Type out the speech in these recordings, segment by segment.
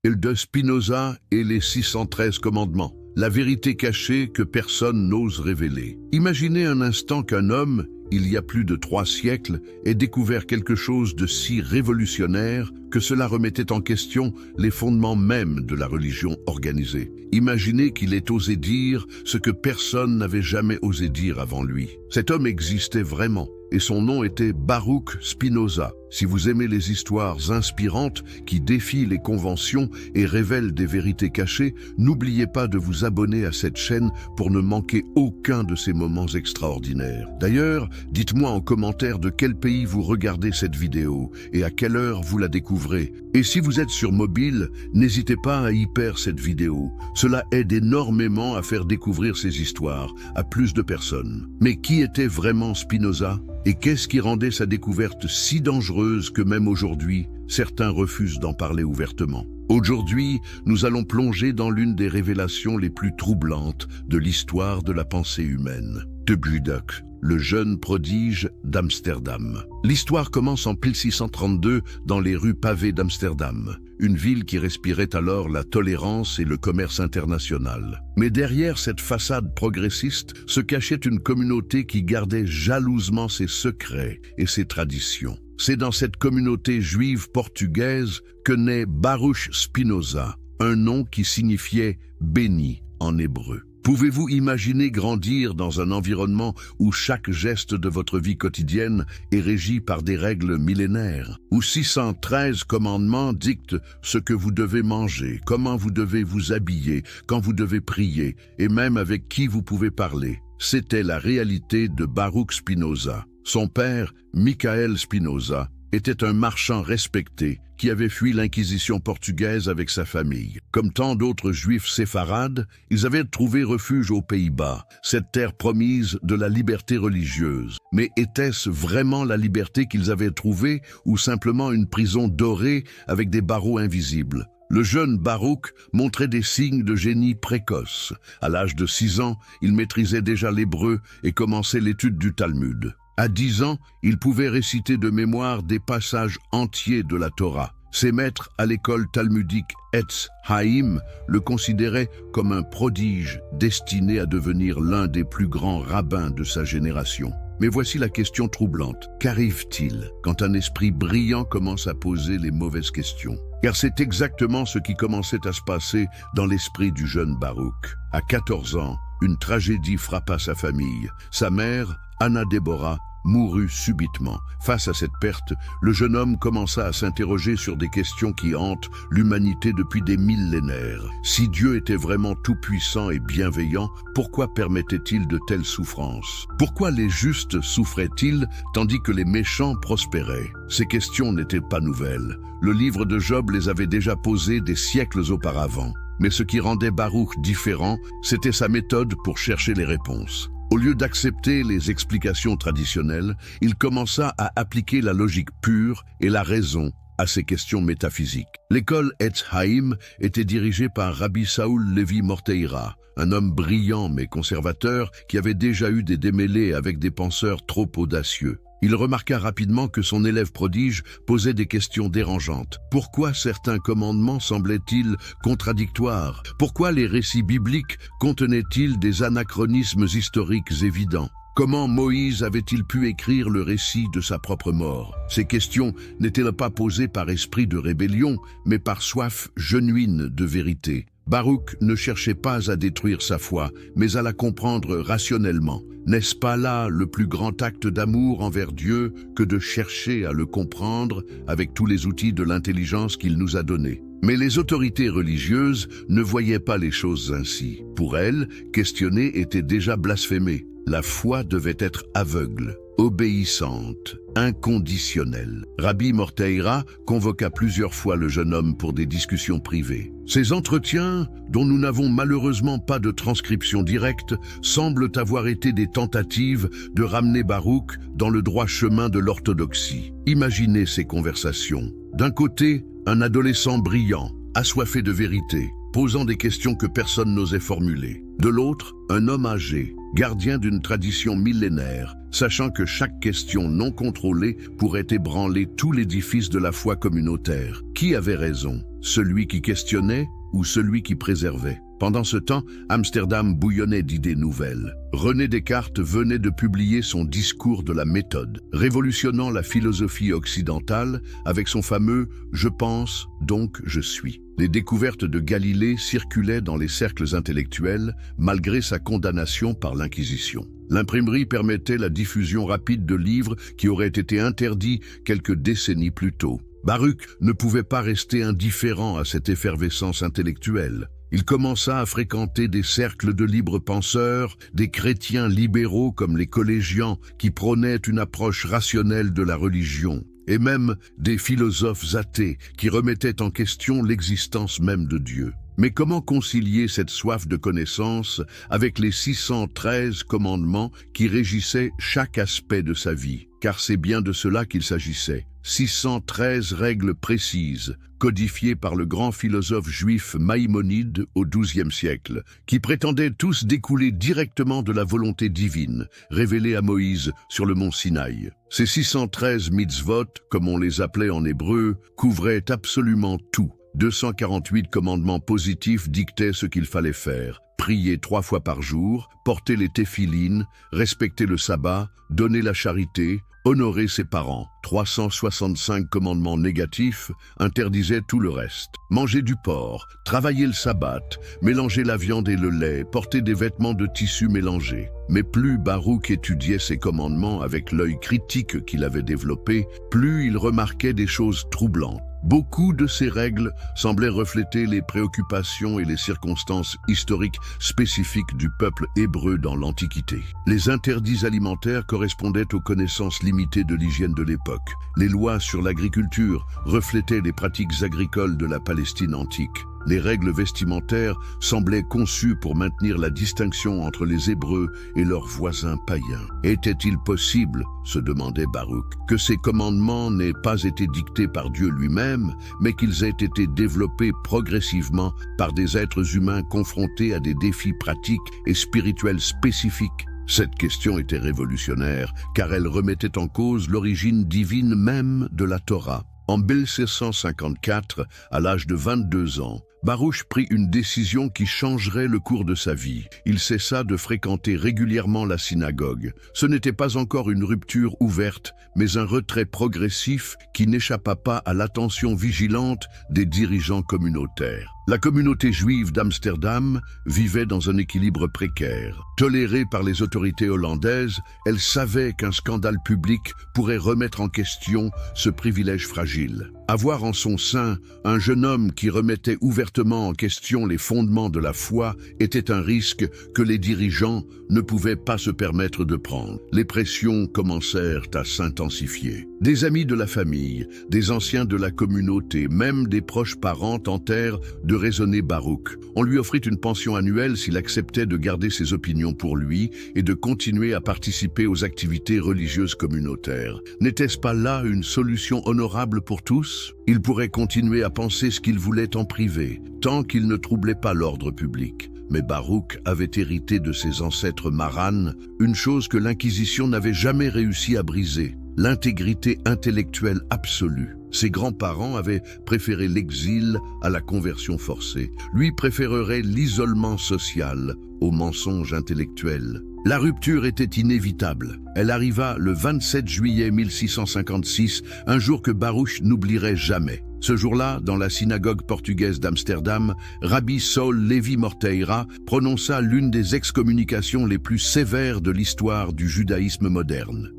et de Spinoza et les 613 commandements. La vérité cachée que personne n'ose révéler. Imaginez un instant qu'un homme, il y a plus de 3 siècles, ait découvert quelque chose de si révolutionnaire que cela remettait en question les fondements mêmes de la religion organisée. Imaginez qu'il ait osé dire ce que personne n'avait jamais osé dire avant lui. Cet homme existait vraiment, et son nom était Baruch Spinoza. Si vous aimez les histoires inspirantes qui défient les conventions et révèlent des vérités cachées, n'oubliez pas de vous abonner à cette chaîne pour ne manquer aucun de ces moments extraordinaires. D'ailleurs, dites-moi en commentaire de quel pays vous regardez cette vidéo et à quelle heure vous la découvrez. Et si vous êtes sur mobile, n'hésitez pas à hyper cette vidéo. Cela aide énormément à faire découvrir ces histoires à plus de personnes. Mais qui était vraiment Spinoza ? Et qu'est-ce qui rendait sa découverte si dangereuse que même aujourd'hui, certains refusent d'en parler ouvertement? Aujourd'hui, nous allons plonger dans l'une des révélations les plus troublantes de l'histoire de la pensée humaine. De Budak, le jeune prodige d'Amsterdam. L'histoire commence en 1632 dans les rues pavées d'Amsterdam, une ville qui respirait alors la tolérance et le commerce international. Mais derrière cette façade progressiste se cachait une communauté qui gardait jalousement ses secrets et ses traditions. C'est dans cette communauté juive portugaise que naît Baruch Spinoza, un nom qui signifiait « béni » en hébreu. Pouvez-vous imaginer grandir dans un environnement où chaque geste de votre vie quotidienne est régi par des règles millénaires, où 613 commandements dictent ce que vous devez manger, comment vous devez vous habiller, quand vous devez prier, et même avec qui vous pouvez parler? C'était la réalité de Baruch Spinoza. Son père, Michael Spinoza, était un marchand respecté qui avait fui l'Inquisition portugaise avec sa famille. Comme tant d'autres juifs séfarades, ils avaient trouvé refuge aux Pays-Bas, cette terre promise de la liberté religieuse. Mais était-ce vraiment la liberté qu'ils avaient trouvée ou simplement une prison dorée avec des barreaux invisibles? Le jeune Baruch montrait des signes de génie précoce. À l'âge de 6 ans, il maîtrisait déjà l'hébreu et commençait l'étude du Talmud. À 10 ans, il pouvait réciter de mémoire des passages entiers de la Torah. Ses maîtres à l'école talmudique Etz Haïm le considéraient comme un prodige destiné à devenir l'un des plus grands rabbins de sa génération. Mais voici la question troublante. Qu'arrive-t-il quand un esprit brillant commence à poser les mauvaises questions? Car c'est exactement ce qui commençait à se passer dans l'esprit du jeune Baruch. À 14 ans, une tragédie frappa sa famille. Sa mère, Anna Deborah, mourut subitement. Face à cette perte, le jeune homme commença à s'interroger sur des questions qui hantent l'humanité depuis des millénaires. Si Dieu était vraiment tout-puissant et bienveillant, pourquoi permettait-il de telles souffrances? Pourquoi les justes souffraient-ils tandis que les méchants prospéraient? Ces questions n'étaient pas nouvelles. Le livre de Job les avait déjà posées des siècles auparavant. Mais ce qui rendait Baruch différent, c'était sa méthode pour chercher les réponses. Au lieu d'accepter les explications traditionnelles, il commença à appliquer la logique pure et la raison à ces questions métaphysiques. L'école Etz Haïm était dirigée par Rabbi Saoul Levi Morteira, un homme brillant mais conservateur qui avait déjà eu des démêlés avec des penseurs trop audacieux. Il remarqua rapidement que son élève prodige posait des questions dérangeantes. Pourquoi certains commandements semblaient-ils contradictoires? Pourquoi les récits bibliques contenaient-ils des anachronismes historiques évidents? Comment Moïse avait-il pu écrire le récit de sa propre mort? Ces questions n'étaient pas posées par esprit de rébellion, mais par soif genuine de vérité. Baruch ne cherchait pas à détruire sa foi, mais à la comprendre rationnellement. N'est-ce pas là le plus grand acte d'amour envers Dieu que de chercher à le comprendre avec tous les outils de l'intelligence qu'il nous a donnés? Mais les autorités religieuses ne voyaient pas les choses ainsi. Pour elles, questionner était déjà blasphémer. La foi devait être aveugle, obéissante, inconditionnelle. Rabbi Morteira convoqua plusieurs fois le jeune homme pour des discussions privées. Ces entretiens, dont nous n'avons malheureusement pas de transcription directe, semblent avoir été des tentatives de ramener Baruch dans le droit chemin de l'orthodoxie. Imaginez ces conversations. D'un côté, un adolescent brillant, assoiffé de vérité, posant des questions que personne n'osait formuler. De l'autre, un homme âgé, gardien d'une tradition millénaire, sachant que chaque question non contrôlée pourrait ébranler tout l'édifice de la foi communautaire. Qui avait raison? celui qui questionnait ou celui qui préservait? Pendant ce temps, Amsterdam bouillonnait d'idées nouvelles. René Descartes venait de publier son discours de la méthode, révolutionnant la philosophie occidentale avec son fameux « Je pense, donc je suis ». Les découvertes de Galilée circulaient dans les cercles intellectuels malgré sa condamnation par l'Inquisition. L'imprimerie permettait la diffusion rapide de livres qui auraient été interdits quelques décennies plus tôt. Baruch ne pouvait pas rester indifférent à cette effervescence intellectuelle. Il commença à fréquenter des cercles de libres penseurs, des chrétiens libéraux comme les collégiens qui prônaient une approche rationnelle de la religion, et même des philosophes athées qui remettaient en question l'existence même de Dieu. Mais comment concilier cette soif de connaissance avec les 613 commandements qui régissaient chaque aspect de sa vie? Car c'est bien de cela qu'il s'agissait. 613 règles précises, codifiées par le grand philosophe juif Maïmonide au XIIe siècle, qui prétendaient tous découler directement de la volonté divine, révélée à Moïse sur le mont Sinaï. Ces 613 mitzvot, comme on les appelait en hébreu, couvraient absolument tout. 248 commandements positifs dictaient ce qu'il fallait faire. Prier 3 fois par jour, porter les téphilines, respecter le sabbat, donner la charité, honorer ses parents. 365 commandements négatifs interdisaient tout le reste. Manger du porc, travailler le sabbat, mélanger la viande et le lait, porter des vêtements de tissu mélangés. Mais plus Baruch étudiait ces commandements avec l'œil critique qu'il avait développé, plus il remarquait des choses troublantes. Beaucoup de ces règles semblaient refléter les préoccupations et les circonstances historiques spécifiques du peuple hébreu dans l'Antiquité. Les interdits alimentaires correspondaient aux connaissances limitées de l'hygiène de l'époque. Les lois sur l'agriculture reflétaient les pratiques agricoles de la Palestine antique. Les règles vestimentaires semblaient conçues pour maintenir la distinction entre les Hébreux et leurs voisins païens. Était-il possible, se demandait Baruch, que ces commandements n'aient pas été dictés par Dieu lui-même, mais qu'ils aient été développés progressivement par des êtres humains confrontés à des défis pratiques et spirituels spécifiques? Cette question était révolutionnaire, car elle remettait en cause l'origine divine même de la Torah. En 1654, à l'âge de 22 ans, Baruch prit une décision qui changerait le cours de sa vie. Il cessa de fréquenter régulièrement la synagogue. Ce n'était pas encore une rupture ouverte, mais un retrait progressif qui n'échappa pas à l'attention vigilante des dirigeants communautaires. La communauté juive d'Amsterdam vivait dans un équilibre précaire. Tolérée par les autorités hollandaises, elle savait qu'un scandale public pourrait remettre en question ce privilège fragile. Avoir en son sein un jeune homme qui remettait ouvertement en question les fondements de la foi était un risque que les dirigeants ne pouvaient pas se permettre de prendre. Les pressions commencèrent à s'intensifier. Des amis de la famille, des anciens de la communauté, même des proches parents tentèrent de raisonner Baruch. On lui offrit une pension annuelle s'il acceptait de garder ses opinions pour lui et de continuer à participer aux activités religieuses communautaires. N'était-ce pas là une solution honorable pour tous? Il pourrait continuer à penser ce qu'il voulait en privé, tant qu'il ne troublait pas l'ordre public. Mais Baruch avait hérité de ses ancêtres maranes une chose que l'Inquisition n'avait jamais réussi à briser: l'intégrité intellectuelle absolue. Ses grands-parents avaient préféré l'exil à la conversion forcée. Lui préférerait l'isolement social au mensonge intellectuel. La rupture était inévitable. Elle arriva le 27 juillet 1656, un jour que Baruch n'oublierait jamais. Ce jour-là, dans la synagogue portugaise d'Amsterdam, Rabbi Saul Levi Morteira prononça l'une des excommunications les plus sévères de l'histoire du judaïsme moderne.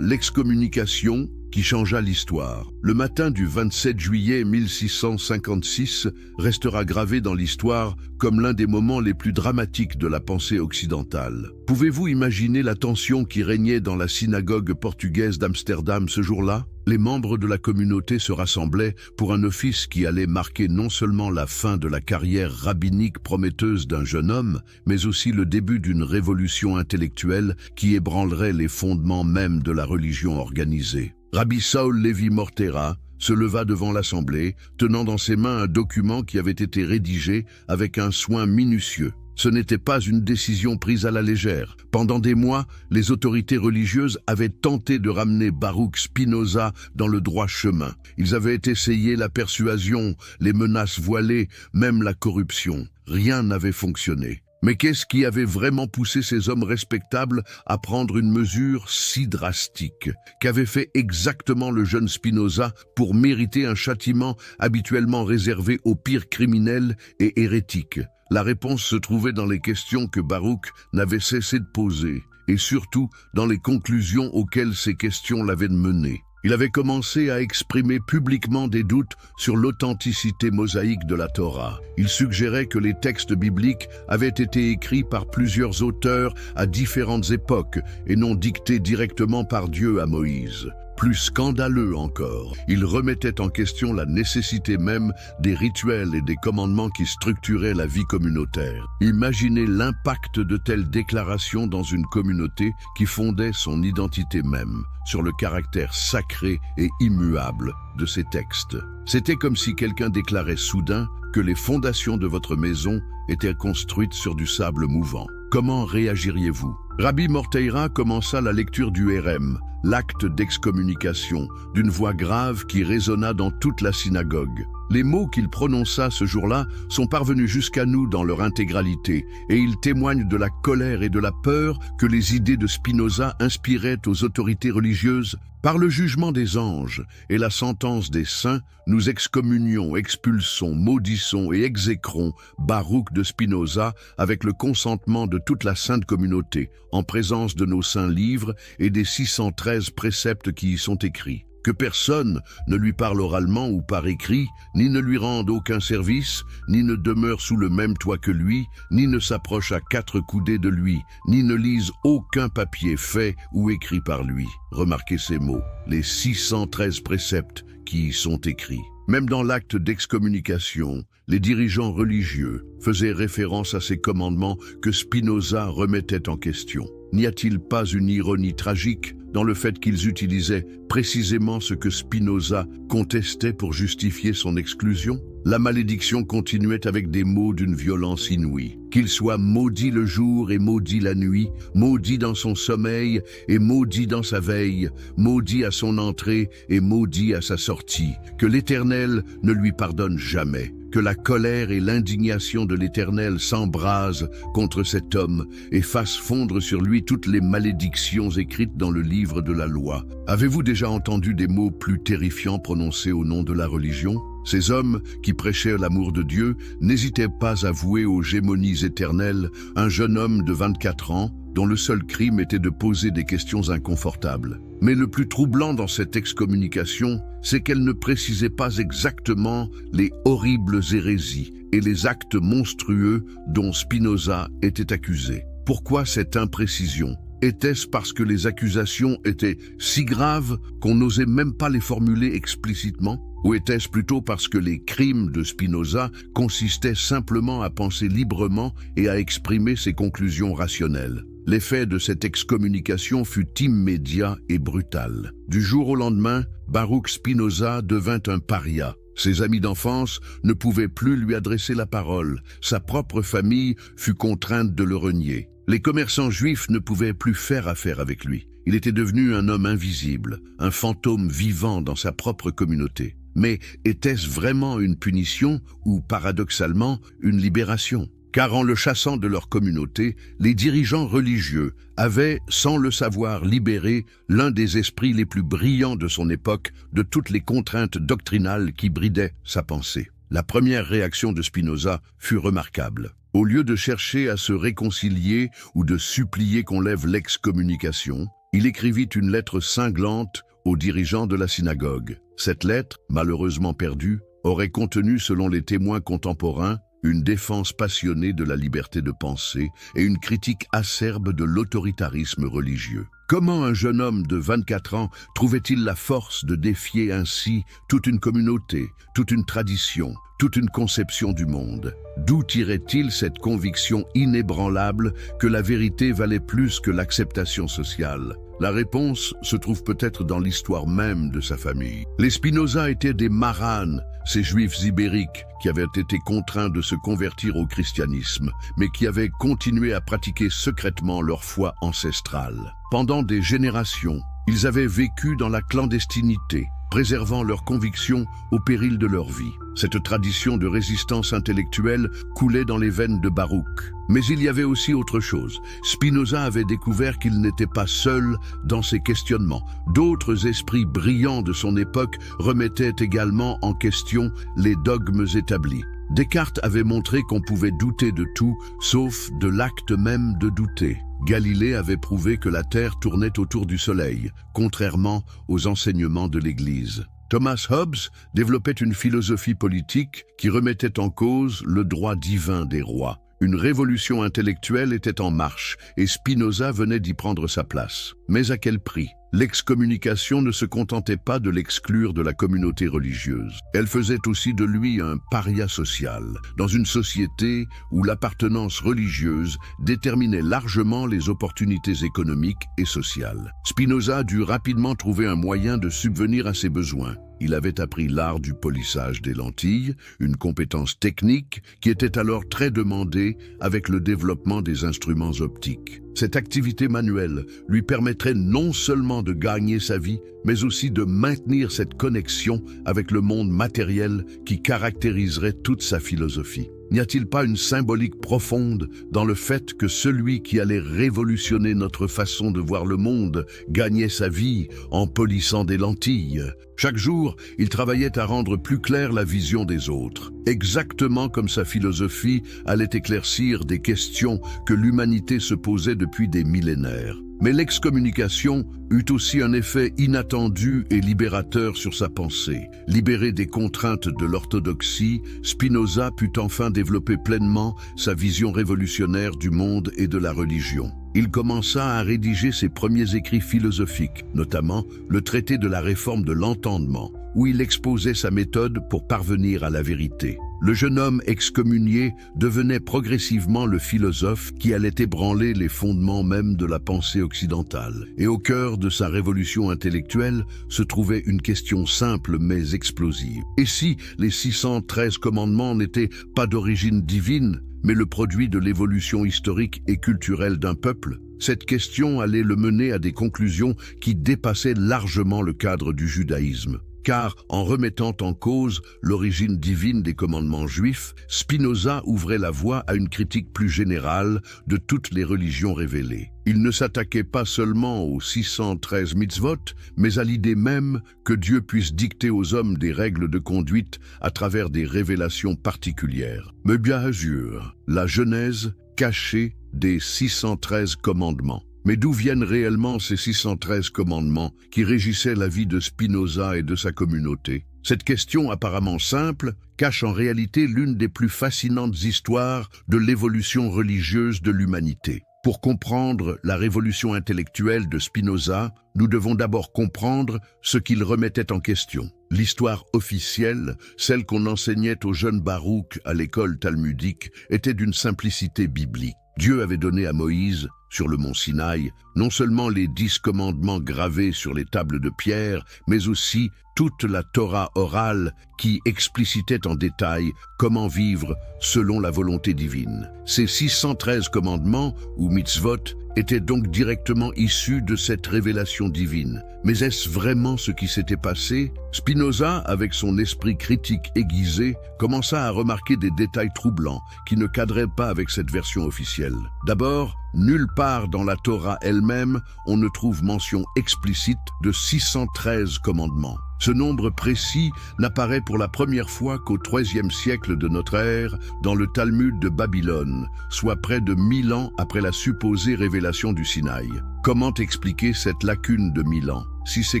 L'excommunication qui changea l'histoire. Le matin du 27 juillet 1656 restera gravé dans l'histoire comme l'un des moments les plus dramatiques de la pensée occidentale. Pouvez-vous imaginer la tension qui régnait dans la synagogue portugaise d'Amsterdam ce jour-là? Les membres de la communauté se rassemblaient pour un office qui allait marquer non seulement la fin de la carrière rabbinique prometteuse d'un jeune homme, mais aussi le début d'une révolution intellectuelle qui ébranlerait les fondements même de la religion organisée. Rabbi Saul Levi Morteira se leva devant l'Assemblée, tenant dans ses mains un document qui avait été rédigé avec un soin minutieux. Ce n'était pas une décision prise à la légère. Pendant des mois, les autorités religieuses avaient tenté de ramener Baruch Spinoza dans le droit chemin. Ils avaient essayé la persuasion, les menaces voilées, même la corruption. Rien n'avait fonctionné. Mais qu'est-ce qui avait vraiment poussé ces hommes respectables à prendre une mesure si drastique? Qu'avait fait exactement le jeune Spinoza pour mériter un châtiment habituellement réservé aux pires criminels et hérétiques? La réponse se trouvait dans les questions que Baruch n'avait cessé de poser, et surtout dans les conclusions auxquelles ces questions l'avaient mené. Il avait commencé à exprimer publiquement des doutes sur l'authenticité mosaïque de la Torah. Il suggérait que les textes bibliques avaient été écrits par plusieurs auteurs à différentes époques et non dictés directement par Dieu à Moïse. Plus scandaleux encore, il remettait en question la nécessité même des rituels et des commandements qui structuraient la vie communautaire. Imaginez l'impact de telles déclarations dans une communauté qui fondait son identité même sur le caractère sacré et immuable de ces textes. C'était comme si quelqu'un déclarait soudain que les fondations de votre maison étaient construites sur du sable mouvant. Comment réagiriez-vous? Rabbi Morteira commença la lecture du Hérem, l'acte d'excommunication, d'une voix grave qui résonna dans toute la synagogue. Les mots qu'il prononça ce jour-là sont parvenus jusqu'à nous dans leur intégralité, et ils témoignent de la colère et de la peur que les idées de Spinoza inspiraient aux autorités religieuses. Par le jugement des anges et la sentence des saints, nous excommunions, expulsons, maudissons et exécrons Baruch de Spinoza avec le consentement de toute la sainte communauté, en présence de nos saints livres et des 613 préceptes qui y sont écrits. Que personne ne lui parle oralement ou par écrit, ni ne lui rende aucun service, ni ne demeure sous le même toit que lui, ni ne s'approche à 4 coudées de lui, ni ne lise aucun papier fait ou écrit par lui. Remarquez ces mots, les 613 préceptes qui y sont écrits. Même dans l'acte d'excommunication, les dirigeants religieux faisaient référence à ces commandements que Spinoza remettait en question. N'y a-t-il pas une ironie tragique dans le fait qu'ils utilisaient précisément ce que Spinoza contestait pour justifier son exclusion? La malédiction continuait avec des mots d'une violence inouïe. Qu'il soit maudit le jour et maudit la nuit, maudit dans son sommeil et maudit dans sa veille, maudit à son entrée et maudit à sa sortie. Que l'Éternel ne lui pardonne jamais. Que la colère et l'indignation de l'Éternel s'embrasent contre cet homme et fassent fondre sur lui toutes les malédictions écrites dans le livre de la loi. Avez-vous déjà entendu des mots plus terrifiants prononcés au nom de la religion? Ces hommes qui prêchaient l'amour de Dieu n'hésitaient pas à vouer aux gémonies éternelles un jeune homme de 24 ans dont le seul crime était de poser des questions inconfortables. Mais le plus troublant dans cette excommunication, c'est qu'elle ne précisait pas exactement les horribles hérésies et les actes monstrueux dont Spinoza était accusé. Pourquoi cette imprécision? Était-ce parce que les accusations étaient si graves qu'on n'osait même pas les formuler explicitement? Ou était-ce plutôt parce que les crimes de Spinoza consistaient simplement à penser librement et à exprimer ses conclusions rationnelles? L'effet de cette excommunication fut immédiat et brutal. Du jour au lendemain, Baruch Spinoza devint un paria. Ses amis d'enfance ne pouvaient plus lui adresser la parole. Sa propre famille fut contrainte de le renier. Les commerçants juifs ne pouvaient plus faire affaire avec lui. Il était devenu un homme invisible, un fantôme vivant dans sa propre communauté. Mais était-ce vraiment une punition ou, paradoxalement, une libération? Car en le chassant de leur communauté, les dirigeants religieux avaient, sans le savoir, libéré l'un des esprits les plus brillants de son époque de toutes les contraintes doctrinales qui bridaient sa pensée. La première réaction de Spinoza fut remarquable. Au lieu de chercher à se réconcilier ou de supplier qu'on lève l'excommunication, il écrivit une lettre cinglante aux dirigeants de la synagogue. Cette lettre, malheureusement perdue, aurait contenu, selon les témoins contemporains, une défense passionnée de la liberté de penser et une critique acerbe de l'autoritarisme religieux. Comment un jeune homme de 24 ans trouvait-il la force de défier ainsi toute une communauté, toute une tradition, toute une conception du monde? D'où tirait-il cette conviction inébranlable que la vérité valait plus que l'acceptation sociale? La réponse se trouve peut-être dans l'histoire même de sa famille. Les Spinoza étaient des maranes, ces juifs ibériques qui avaient été contraints de se convertir au christianisme, mais qui avaient continué à pratiquer secrètement leur foi ancestrale. Pendant des générations, ils avaient vécu dans la clandestinité, préservant leurs convictions au péril de leur vie. Cette tradition de résistance intellectuelle coulait dans les veines de Baruch. Mais il y avait aussi autre chose. Spinoza avait découvert qu'il n'était pas seul dans ses questionnements. D'autres esprits brillants de son époque remettaient également en question les dogmes établis. Descartes avait montré qu'on pouvait douter de tout, sauf de l'acte même de douter. Galilée avait prouvé que la Terre tournait autour du Soleil, contrairement aux enseignements de l'Église. Thomas Hobbes développait une philosophie politique qui remettait en cause le droit divin des rois. Une révolution intellectuelle était en marche et Spinoza venait d'y prendre sa place. Mais à quel prix ? L'excommunication ne se contentait pas de l'exclure de la communauté religieuse. Elle faisait aussi de lui un paria social, dans une société où l'appartenance religieuse déterminait largement les opportunités économiques et sociales. Spinoza dut rapidement trouver un moyen de subvenir à ses besoins. Il avait appris l'art du polissage des lentilles, une compétence technique qui était alors très demandée avec le développement des instruments optiques. Cette activité manuelle lui permettrait non seulement de gagner sa vie, mais aussi de maintenir cette connexion avec le monde matériel qui caractériserait toute sa philosophie. N'y a-t-il pas une symbolique profonde dans le fait que celui qui allait révolutionner notre façon de voir le monde gagnait sa vie en polissant des lentilles? Chaque jour, il travaillait à rendre plus claire la vision des autres, exactement comme sa philosophie allait éclaircir des questions que l'humanité se posait depuis des millénaires. Mais l'excommunication eut aussi un effet inattendu et libérateur sur sa pensée. Libéré des contraintes de l'orthodoxie, Spinoza put enfin développer pleinement sa vision révolutionnaire du monde et de la religion. Il commença à rédiger ses premiers écrits philosophiques, notamment le traité de la réforme de l'entendement, où il exposait sa méthode pour parvenir à la vérité. Le jeune homme excommunié devenait progressivement le philosophe qui allait ébranler les fondements même de la pensée occidentale. Et au cœur de sa révolution intellectuelle se trouvait une question simple mais explosive. Et si les 613 commandements n'étaient pas d'origine divine, mais le produit de l'évolution historique et culturelle d'un peuple? Cette question allait le mener à des conclusions qui dépassaient largement le cadre du judaïsme. Car, en remettant en cause l'origine divine des commandements juifs, Spinoza ouvrait la voie à une critique plus générale de toutes les religions révélées. Il ne s'attaquait pas seulement aux 613 mitzvot, mais à l'idée même que Dieu puisse dicter aux hommes des règles de conduite à travers des révélations particulières. Mais bien sûr, la genèse cachée des 613 commandements. Mais d'où viennent réellement ces 613 commandements qui régissaient la vie de Spinoza et de sa communauté? Cette question apparemment simple cache en réalité l'une des plus fascinantes histoires de l'évolution religieuse de l'humanité. Pour comprendre la révolution intellectuelle de Spinoza, nous devons d'abord comprendre ce qu'il remettait en question. L'histoire officielle, celle qu'on enseignait au jeune Baruch à l'école talmudique, était d'une simplicité biblique. Dieu avait donné à Moïse, sur le mont Sinaï, non seulement les 10 commandements gravés sur les tables de pierre, mais aussi toute la Torah orale qui explicitait en détail comment vivre selon la volonté divine. Ces 613 commandements, ou mitzvot, étaient donc directement issus de cette révélation divine. Mais est-ce vraiment ce qui s'était passé? Spinoza, avec son esprit critique aiguisé, commença à remarquer des détails troublants qui ne cadraient pas avec cette version officielle. D'abord, nulle part dans la Torah elle-même, on ne trouve mention explicite de 613 commandements. Ce nombre précis n'apparaît pour la première fois qu'au IIIe siècle de notre ère, dans le Talmud de Babylone, soit près de 1000 ans après la supposée révélation du Sinaï. Comment expliquer cette lacune de 1000 ans? Si ces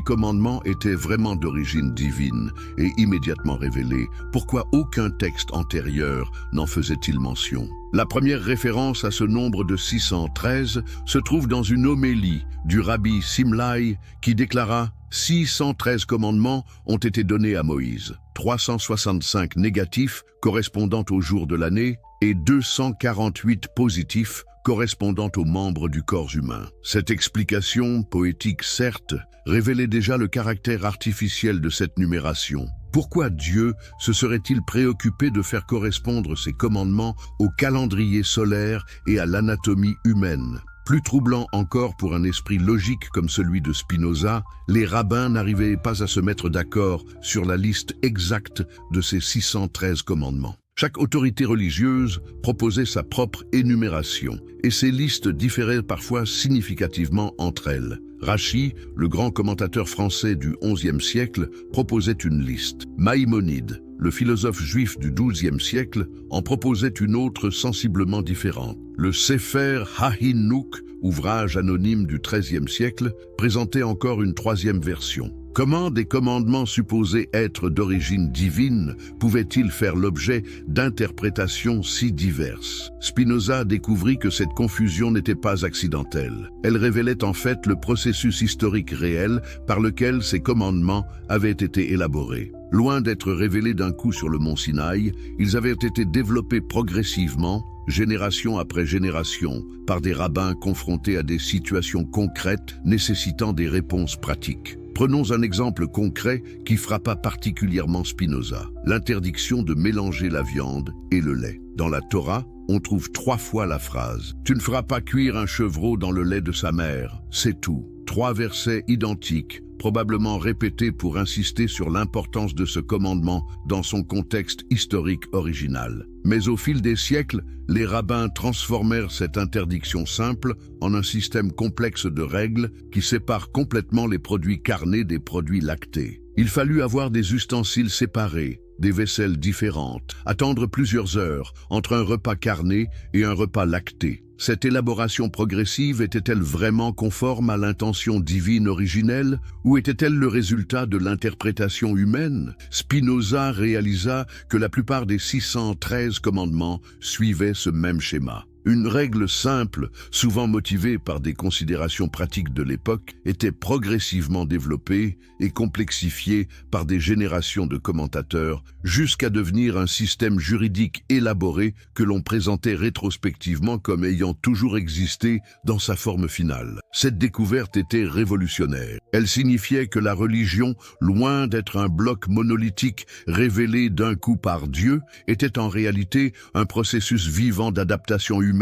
commandements étaient vraiment d'origine divine et immédiatement révélés, pourquoi aucun texte antérieur n'en faisait-il mention? La première référence à ce nombre de 613 se trouve dans une homélie du rabbi Simlai qui déclara « 613 commandements ont été donnés à Moïse, 365 négatifs correspondant au jour de l'année et 248 positifs correspondant aux membres du corps humain. Cette explication, poétique certes, révélait déjà le caractère artificiel de cette numération. Pourquoi Dieu se serait-il préoccupé de faire correspondre ses commandements au calendrier solaire et à l'anatomie humaine? Plus troublant encore pour un esprit logique comme celui de Spinoza, les rabbins n'arrivaient pas à se mettre d'accord sur la liste exacte de ces 613 commandements. Chaque autorité religieuse proposait sa propre énumération, et ces listes différaient parfois significativement entre elles. Rachi, le grand commentateur français du XIe siècle, proposait une liste. Maïmonide, le philosophe juif du XIIe siècle, en proposait une autre sensiblement différente. Le Sefer HaHinuk, ouvrage anonyme du XIIIe siècle, présentait encore une troisième version. Comment des commandements supposés être d'origine divine pouvaient-ils faire l'objet d'interprétations si diverses? Spinoza découvrit que cette confusion n'était pas accidentelle. Elle révélait en fait le processus historique réel par lequel ces commandements avaient été élaborés. Loin d'être révélés d'un coup sur le mont Sinaï, ils avaient été développés progressivement, génération après génération, par des rabbins confrontés à des situations concrètes nécessitant des réponses pratiques. Prenons un exemple concret qui frappa particulièrement Spinoza, l'interdiction de mélanger la viande et le lait. Dans la Torah, on trouve 3 fois la phrase « Tu ne feras pas cuire un chevreau dans le lait de sa mère », c'est tout. 3 versets identiques, probablement répétés pour insister sur l'importance de ce commandement dans son contexte historique original. Mais au fil des siècles, les rabbins transformèrent cette interdiction simple en un système complexe de règles qui sépare complètement les produits carnés des produits lactés. Il fallut avoir des ustensiles séparés, des vaisselles différentes, attendre plusieurs heures entre un repas carné et un repas lacté. Cette élaboration progressive était-elle vraiment conforme à l'intention divine originelle ou était-elle le résultat de l'interprétation humaine? Spinoza réalisa que la plupart des 613 commandements suivaient ce même schéma. Une règle simple, souvent motivée par des considérations pratiques de l'époque, était progressivement développée et complexifiée par des générations de commentateurs jusqu'à devenir un système juridique élaboré que l'on présentait rétrospectivement comme ayant toujours existé dans sa forme finale. Cette découverte était révolutionnaire. Elle signifiait que la religion, loin d'être un bloc monolithique révélé d'un coup par Dieu, était en réalité un processus vivant d'adaptation humaine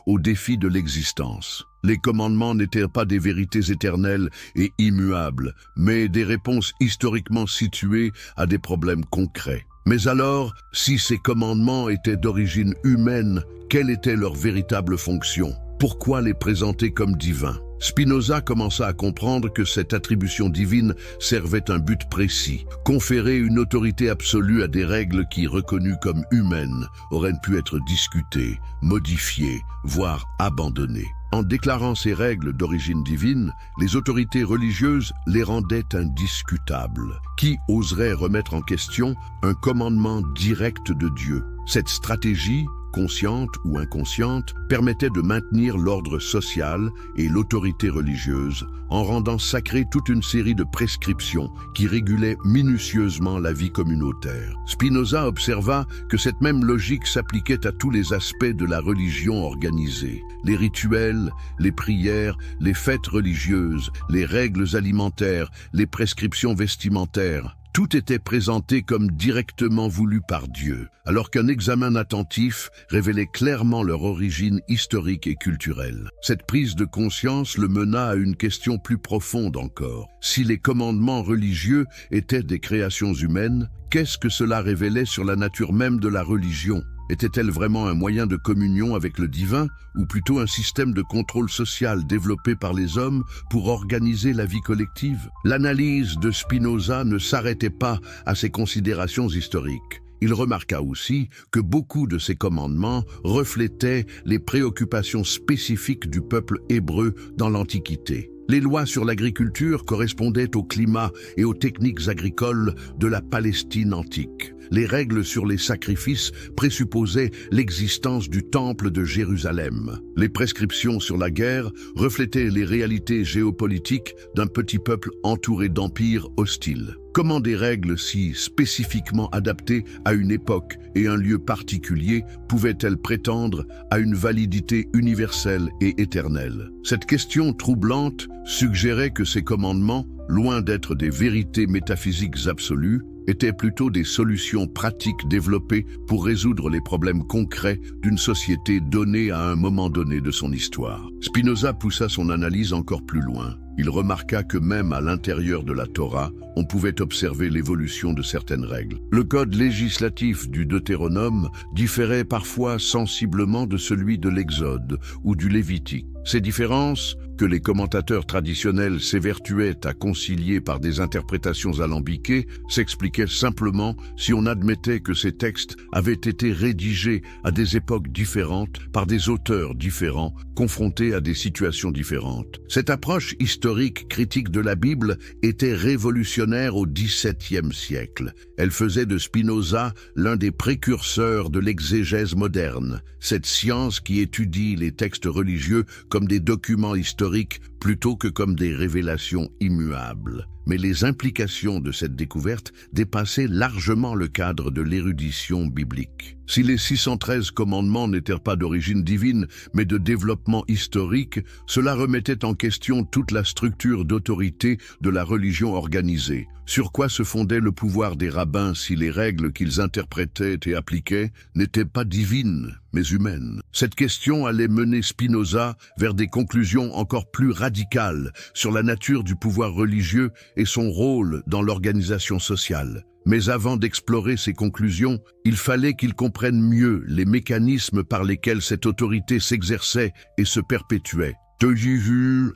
aux défis de l'existence. Les commandements n'étaient pas des vérités éternelles et immuables, mais des réponses historiquement situées à des problèmes concrets. Mais alors, si ces commandements étaient d'origine humaine, quelle était leur véritable fonction? Pourquoi les présenter comme divins? Spinoza commença à comprendre que cette attribution divine servait un but précis, conférer une autorité absolue à des règles qui, reconnues comme humaines, auraient pu être discutées, modifiées, voire abandonnées. En déclarant ces règles d'origine divine, les autorités religieuses les rendaient indiscutables. Qui oserait remettre en question un commandement direct de Dieu? Cette stratégie, consciente ou inconsciente, permettait de maintenir l'ordre social et l'autorité religieuse en rendant sacrée toute une série de prescriptions qui régulaient minutieusement la vie communautaire. Spinoza observa que cette même logique s'appliquait à tous les aspects de la religion organisée. Les rituels, les prières, les fêtes religieuses, les règles alimentaires, les prescriptions vestimentaires. Tout était présenté comme directement voulu par Dieu, alors qu'un examen attentif révélait clairement leur origine historique et culturelle. Cette prise de conscience le mena à une question plus profonde encore. Si les commandements religieux étaient des créations humaines, qu'est-ce que cela révélait sur la nature même de la religion? Était-elle vraiment un moyen de communion avec le divin, ou plutôt un système de contrôle social développé par les hommes pour organiser la vie collective? L'analyse de Spinoza ne s'arrêtait pas à ces considérations historiques. Il remarqua aussi que beaucoup de ces commandements reflétaient les préoccupations spécifiques du peuple hébreu dans l'Antiquité. Les lois sur l'agriculture correspondaient au climat et aux techniques agricoles de la Palestine antique. Les règles sur les sacrifices présupposaient l'existence du temple de Jérusalem. Les prescriptions sur la guerre reflétaient les réalités géopolitiques d'un petit peuple entouré d'empires hostiles. Comment des règles si spécifiquement adaptées à une époque et un lieu particulier pouvaient-elles prétendre à une validité universelle et éternelle? Cette question troublante suggérait que ces commandements, loin d'être des vérités métaphysiques absolues, étaient plutôt des solutions pratiques développées pour résoudre les problèmes concrets d'une société donnée à un moment donné de son histoire. Spinoza poussa son analyse encore plus loin. Il remarqua que même à l'intérieur de la Torah, on pouvait observer l'évolution de certaines règles. Le code législatif du Deutéronome différait parfois sensiblement de celui de l'Exode ou du Lévitique. Ces différences, que les commentateurs traditionnels s'évertuaient à concilier par des interprétations alambiquées, s'expliquaient simplement si on admettait que ces textes avaient été rédigés à des époques différentes par des auteurs différents, confrontés à des situations différentes. Cette approche historique critique de la Bible était révolutionnaire au XVIIe siècle. Elle faisait de Spinoza l'un des précurseurs de l'exégèse moderne, cette science qui étudie les textes religieux comme des documents historiques plutôt que comme des révélations immuables. Mais les implications de cette découverte dépassaient largement le cadre de l'érudition biblique. Si les 613 commandements n'étaient pas d'origine divine, mais de développement historique, cela remettait en question toute la structure d'autorité de la religion organisée. Sur quoi se fondait le pouvoir des rabbins si les règles qu'ils interprétaient et appliquaient n'étaient pas divines, mais humaines? Cette question allait mener Spinoza vers des conclusions encore plus radicales sur la nature du pouvoir religieux et son rôle dans l'organisation sociale. Mais avant d'explorer ces conclusions, il fallait qu'il comprenne mieux les mécanismes par lesquels cette autorité s'exerçait et se perpétuait.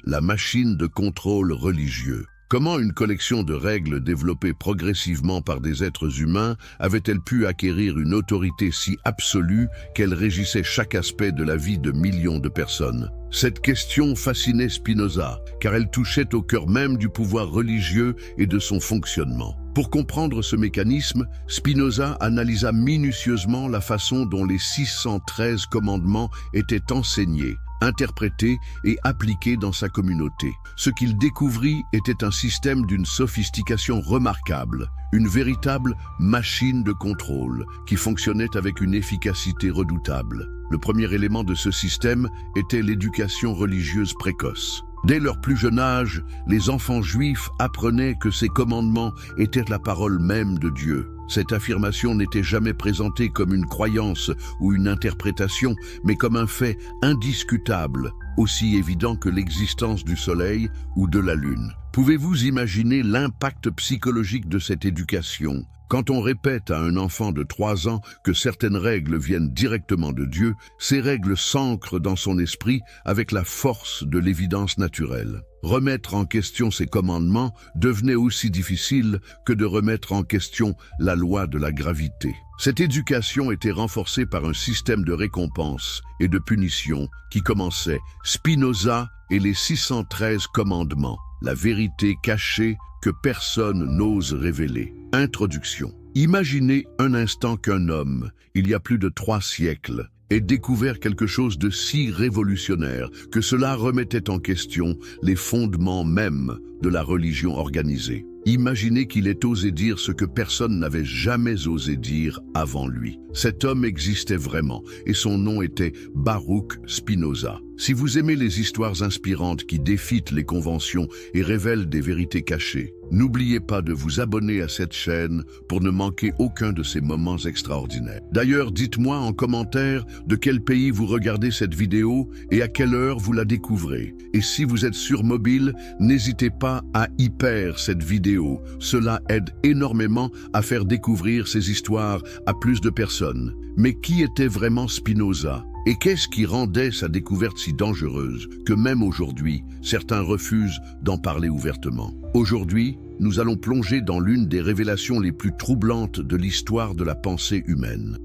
La machine de contrôle religieux. Comment une collection de règles développées progressivement par des êtres humains avait-elle pu acquérir une autorité si absolue qu'elle régissait chaque aspect de la vie de millions de personnes? Cette question fascinait Spinoza, car elle touchait au cœur même du pouvoir religieux et de son fonctionnement. Pour comprendre ce mécanisme, Spinoza analysa minutieusement la façon dont les 613 commandements étaient enseignés, interprété et appliqué dans sa communauté. Ce qu'il découvrit était un système d'une sophistication remarquable, une véritable machine de contrôle qui fonctionnait avec une efficacité redoutable. Le premier élément de ce système était l'éducation religieuse précoce. Dès leur plus jeune âge, les enfants juifs apprenaient que ces commandements étaient la parole même de Dieu. Cette affirmation n'était jamais présentée comme une croyance ou une interprétation, mais comme un fait indiscutable, aussi évident que l'existence du soleil ou de la lune. Pouvez-vous imaginer l'impact psychologique de cette éducation? Quand on répète à un enfant de 3 ans que certaines règles viennent directement de Dieu, ces règles s'ancrent dans son esprit avec la force de l'évidence naturelle. Remettre en question ces commandements devenait aussi difficile que de remettre en question la loi de la gravité. Cette éducation était renforcée par un système de récompense et de punition qui commençait Spinoza et les 613 commandements, la vérité cachée que personne n'ose révéler. Introduction. Imaginez un instant qu'un homme, il y a plus de 3 siècles, ait découvert quelque chose de si révolutionnaire que cela remettait en question les fondements mêmes de la religion organisée. Imaginez qu'il ait osé dire ce que personne n'avait jamais osé dire avant lui. Cet homme existait vraiment et son nom était Baruch Spinoza. Si vous aimez les histoires inspirantes qui défient les conventions et révèlent des vérités cachées, n'oubliez pas de vous abonner à cette chaîne pour ne manquer aucun de ces moments extraordinaires. D'ailleurs, dites-moi en commentaire de quel pays vous regardez cette vidéo et à quelle heure vous la découvrez. Et si vous êtes sur mobile, n'hésitez pas à hyper cette vidéo. Cela aide énormément à faire découvrir ces histoires à plus de personnes. Mais qui était vraiment Spinoza ? Et qu'est-ce qui rendait sa découverte si dangereuse que même aujourd'hui, certains refusent d'en parler ouvertement? Aujourd'hui, nous allons plonger dans l'une des révélations les plus troublantes de l'histoire de la pensée humaine.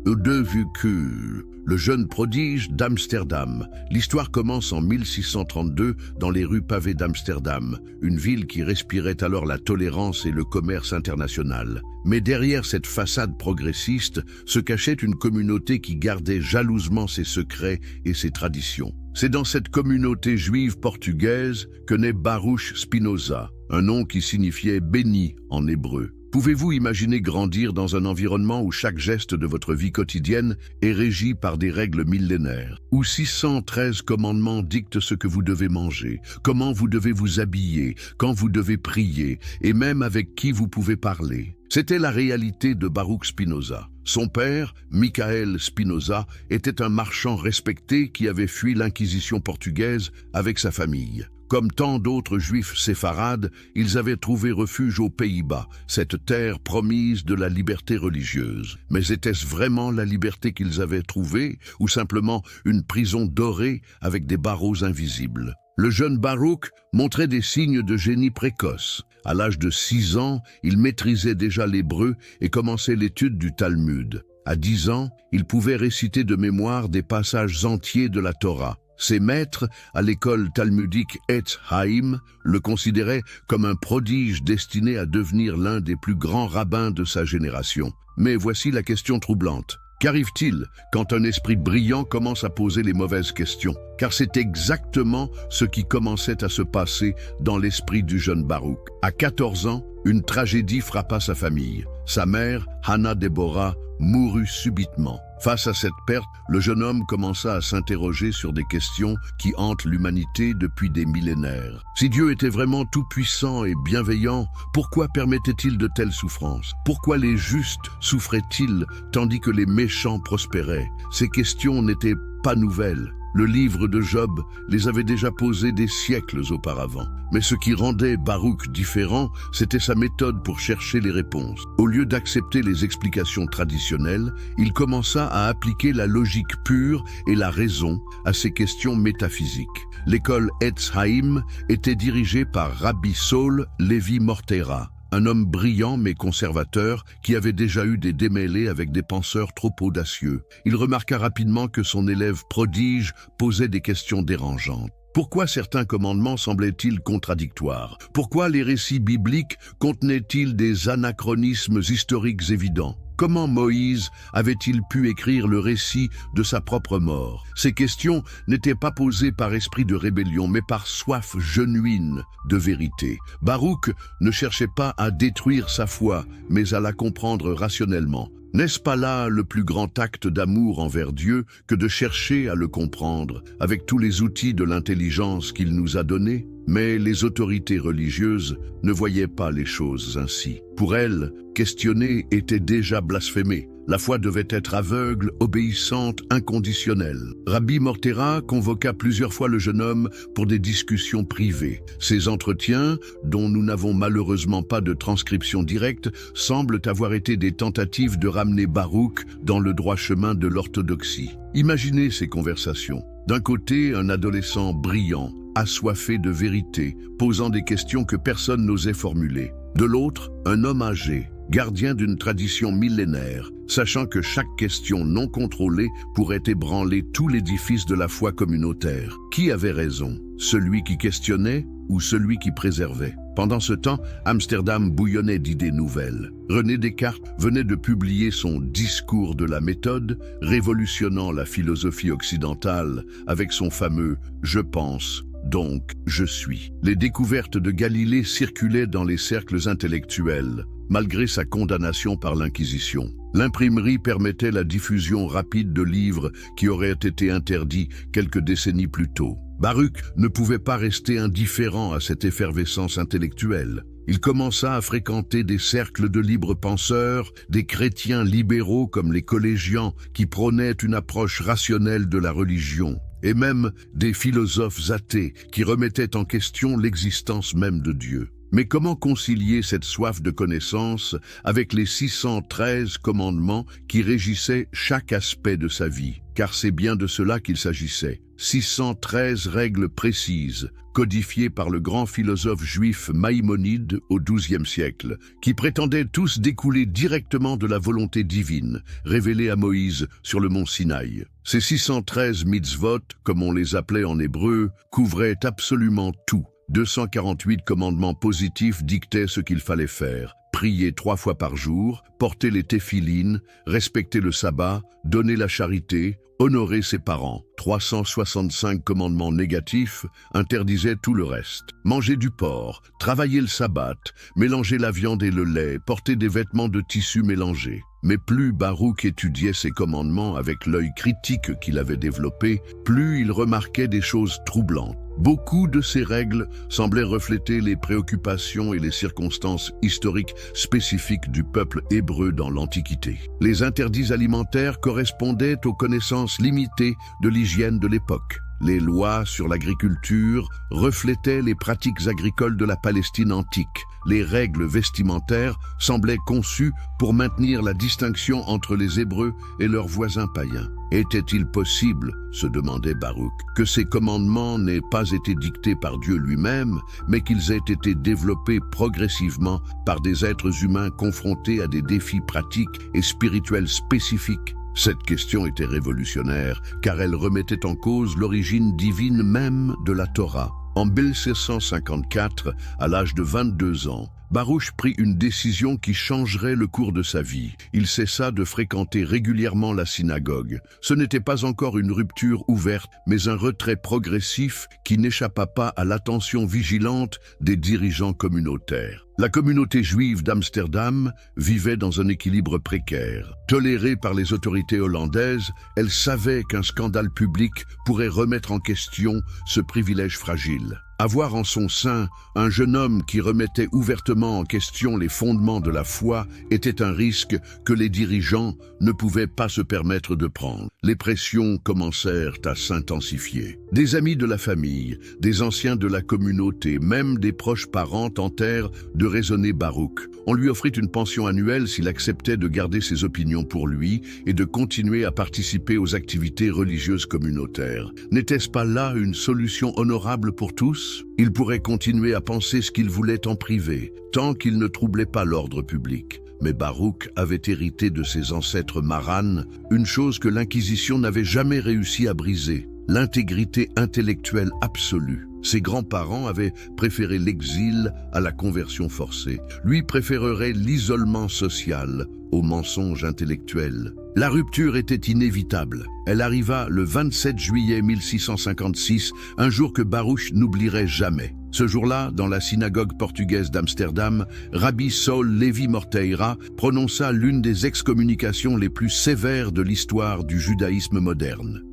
Le jeune prodige d'Amsterdam. L'histoire commence en 1632 dans les rues pavées d'Amsterdam, une ville qui respirait alors la tolérance et le commerce international. Mais derrière cette façade progressiste se cachait une communauté qui gardait jalousement ses secrets et ses traditions. C'est dans cette communauté juive portugaise que naît Baruch Spinoza, un nom qui signifiait « béni » en hébreu. Pouvez-vous imaginer grandir dans un environnement où chaque geste de votre vie quotidienne est régi par des règles millénaires, où 613 commandements dictent ce que vous devez manger, comment vous devez vous habiller, quand vous devez prier, et même avec qui vous pouvez parler? C'était la réalité de Baruch Spinoza. Son père, Michael Spinoza, était un marchand respecté qui avait fui l'Inquisition portugaise avec sa famille. Comme tant d'autres juifs séfarades, ils avaient trouvé refuge aux Pays-Bas, cette terre promise de la liberté religieuse. Mais était-ce vraiment la liberté qu'ils avaient trouvée, ou simplement une prison dorée avec des barreaux invisibles? Le jeune Baruch montrait des signes de génie précoce. À l'âge de 6 ans, il maîtrisait déjà l'hébreu et commençait l'étude du Talmud. À 10 ans, il pouvait réciter de mémoire des passages entiers de la Torah. Ses maîtres, à l'école talmudique Etz Haïm, le considéraient comme un prodige destiné à devenir l'un des plus grands rabbins de sa génération. Mais voici la question troublante. Qu'arrive-t-il quand un esprit brillant commence à poser les mauvaises questions? Car c'est exactement ce qui commençait à se passer dans l'esprit du jeune Baruch. À 14 ans, une tragédie frappa sa famille. Sa mère, Hannah Deborah, mourut subitement. Face à cette perte, le jeune homme commença à s'interroger sur des questions qui hantent l'humanité depuis des millénaires. Si Dieu était vraiment tout-puissant et bienveillant, pourquoi permettait-il de telles souffrances? Pourquoi les justes souffraient-ils tandis que les méchants prospéraient? Ces questions n'étaient pas nouvelles. Le livre de Job les avait déjà posées des siècles auparavant. Mais ce qui rendait Baruch différent, c'était sa méthode pour chercher les réponses. Au lieu d'accepter les explications traditionnelles, il commença à appliquer la logique pure et la raison à ces questions métaphysiques. L'école Etz Haïm était dirigée par Rabbi Saul Levi Mortera, un homme brillant mais conservateur qui avait déjà eu des démêlés avec des penseurs trop audacieux. Il remarqua rapidement que son élève prodige posait des questions dérangeantes. Pourquoi certains commandements semblaient-ils contradictoires? Pourquoi les récits bibliques contenaient-ils des anachronismes historiques évidents? Comment Moïse avait-il pu écrire le récit de sa propre mort? Ces questions n'étaient pas posées par esprit de rébellion, mais par soif genuine de vérité. Baruch ne cherchait pas à détruire sa foi, mais à la comprendre rationnellement. N'est-ce pas là le plus grand acte d'amour envers Dieu que de chercher à le comprendre avec tous les outils de l'intelligence qu'il nous a donnés? Mais les autorités religieuses ne voyaient pas les choses ainsi. Pour elles, questionner était déjà blasphémer. La foi devait être aveugle, obéissante, inconditionnelle. Rabbi Mortera convoqua plusieurs fois le jeune homme pour des discussions privées. Ces entretiens, dont nous n'avons malheureusement pas de transcription directe, semblent avoir été des tentatives de ramener Baruch dans le droit chemin de l'orthodoxie. Imaginez ces conversations. D'un côté, un adolescent brillant, assoiffé de vérité, posant des questions que personne n'osait formuler. De l'autre, un homme âgé, gardien d'une tradition millénaire, sachant que chaque question non contrôlée pourrait ébranler tout l'édifice de la foi communautaire. Qui avait raison? Celui qui questionnait ou celui qui préservait? Pendant ce temps, Amsterdam bouillonnait d'idées nouvelles. René Descartes venait de publier son Discours de la méthode, révolutionnant la philosophie occidentale avec son fameux « Je pense ». Donc, je suis. Les découvertes de Galilée circulaient dans les cercles intellectuels, malgré sa condamnation par l'Inquisition. L'imprimerie permettait la diffusion rapide de livres qui auraient été interdits quelques décennies plus tôt. Baruch ne pouvait pas rester indifférent à cette effervescence intellectuelle. Il commença à fréquenter des cercles de libres penseurs, des chrétiens libéraux comme les collégiens qui prônaient une approche rationnelle de la religion, et même des philosophes athées qui remettaient en question l'existence même de Dieu. Mais comment concilier cette soif de connaissance avec les 613 commandements qui régissaient chaque aspect de sa vie? Car c'est bien de cela qu'il s'agissait. 613 règles précises, codifiées par le grand philosophe juif Maïmonide au XIIe siècle, qui prétendaient tous découler directement de la volonté divine, révélée à Moïse sur le mont Sinaï. Ces 613 mitzvot, comme on les appelait en hébreu, couvraient absolument tout. 248 commandements positifs dictaient ce qu'il fallait faire. prier 3 fois par jour, porter les téphilines, respecter le sabbat, donner la charité, honorer ses parents. 365 commandements négatifs interdisaient tout le reste. Manger du porc, travailler le sabbat, mélanger la viande et le lait, porter des vêtements de tissu mélangés. Mais plus Baruch étudiait ces commandements avec l'œil critique qu'il avait développé, plus il remarquait des choses troublantes. Beaucoup de ces règles semblaient refléter les préoccupations et les circonstances historiques spécifiques du peuple hébreu dans l'Antiquité. Les interdits alimentaires correspondaient aux connaissances limitées de l'hygiène de l'époque. Les lois sur l'agriculture reflétaient les pratiques agricoles de la Palestine antique. Les règles vestimentaires semblaient conçues pour maintenir la distinction entre les Hébreux et leurs voisins païens. Était-il possible, se demandait Baruch, que ces commandements n'aient pas été dictés par Dieu lui-même, mais qu'ils aient été développés progressivement par des êtres humains confrontés à des défis pratiques et spirituels spécifiques? Cette question était révolutionnaire, car elle remettait en cause l'origine divine même de la Torah. En 1654, à l'âge de 22 ans, Baruch prit une décision qui changerait le cours de sa vie. Il cessa de fréquenter régulièrement la synagogue. Ce n'était pas encore une rupture ouverte, mais un retrait progressif qui n'échappa pas à l'attention vigilante des dirigeants communautaires. La communauté juive d'Amsterdam vivait dans un équilibre précaire. Tolérée par les autorités hollandaises, elle savait qu'un scandale public pourrait remettre en question ce privilège fragile. Avoir en son sein un jeune homme qui remettait ouvertement en question les fondements de la foi était un risque que les dirigeants ne pouvaient pas se permettre de prendre. Les pressions commencèrent à s'intensifier. Des amis de la famille, des anciens de la communauté, même des proches parents tentèrent de raisonner Baruch. On lui offrit une pension annuelle s'il acceptait de garder ses opinions pour lui et de continuer à participer aux activités religieuses communautaires. N'était-ce pas là une solution honorable pour tous? Il pourrait continuer à penser ce qu'il voulait en privé, tant qu'il ne troublait pas l'ordre public. Mais Baruch avait hérité de ses ancêtres maranes une chose que l'Inquisition n'avait jamais réussi à briser: l'intégrité intellectuelle absolue. Ses grands-parents avaient préféré l'exil à la conversion forcée. Lui préférerait l'isolement social au mensonge intellectuel. La rupture était inévitable. Elle arriva le 27 juillet 1656, un jour que Baruch n'oublierait jamais. Ce jour-là, dans la synagogue portugaise d'Amsterdam, Rabbi Saul Levi Morteira prononça l'une des excommunications les plus sévères de l'histoire du judaïsme moderne.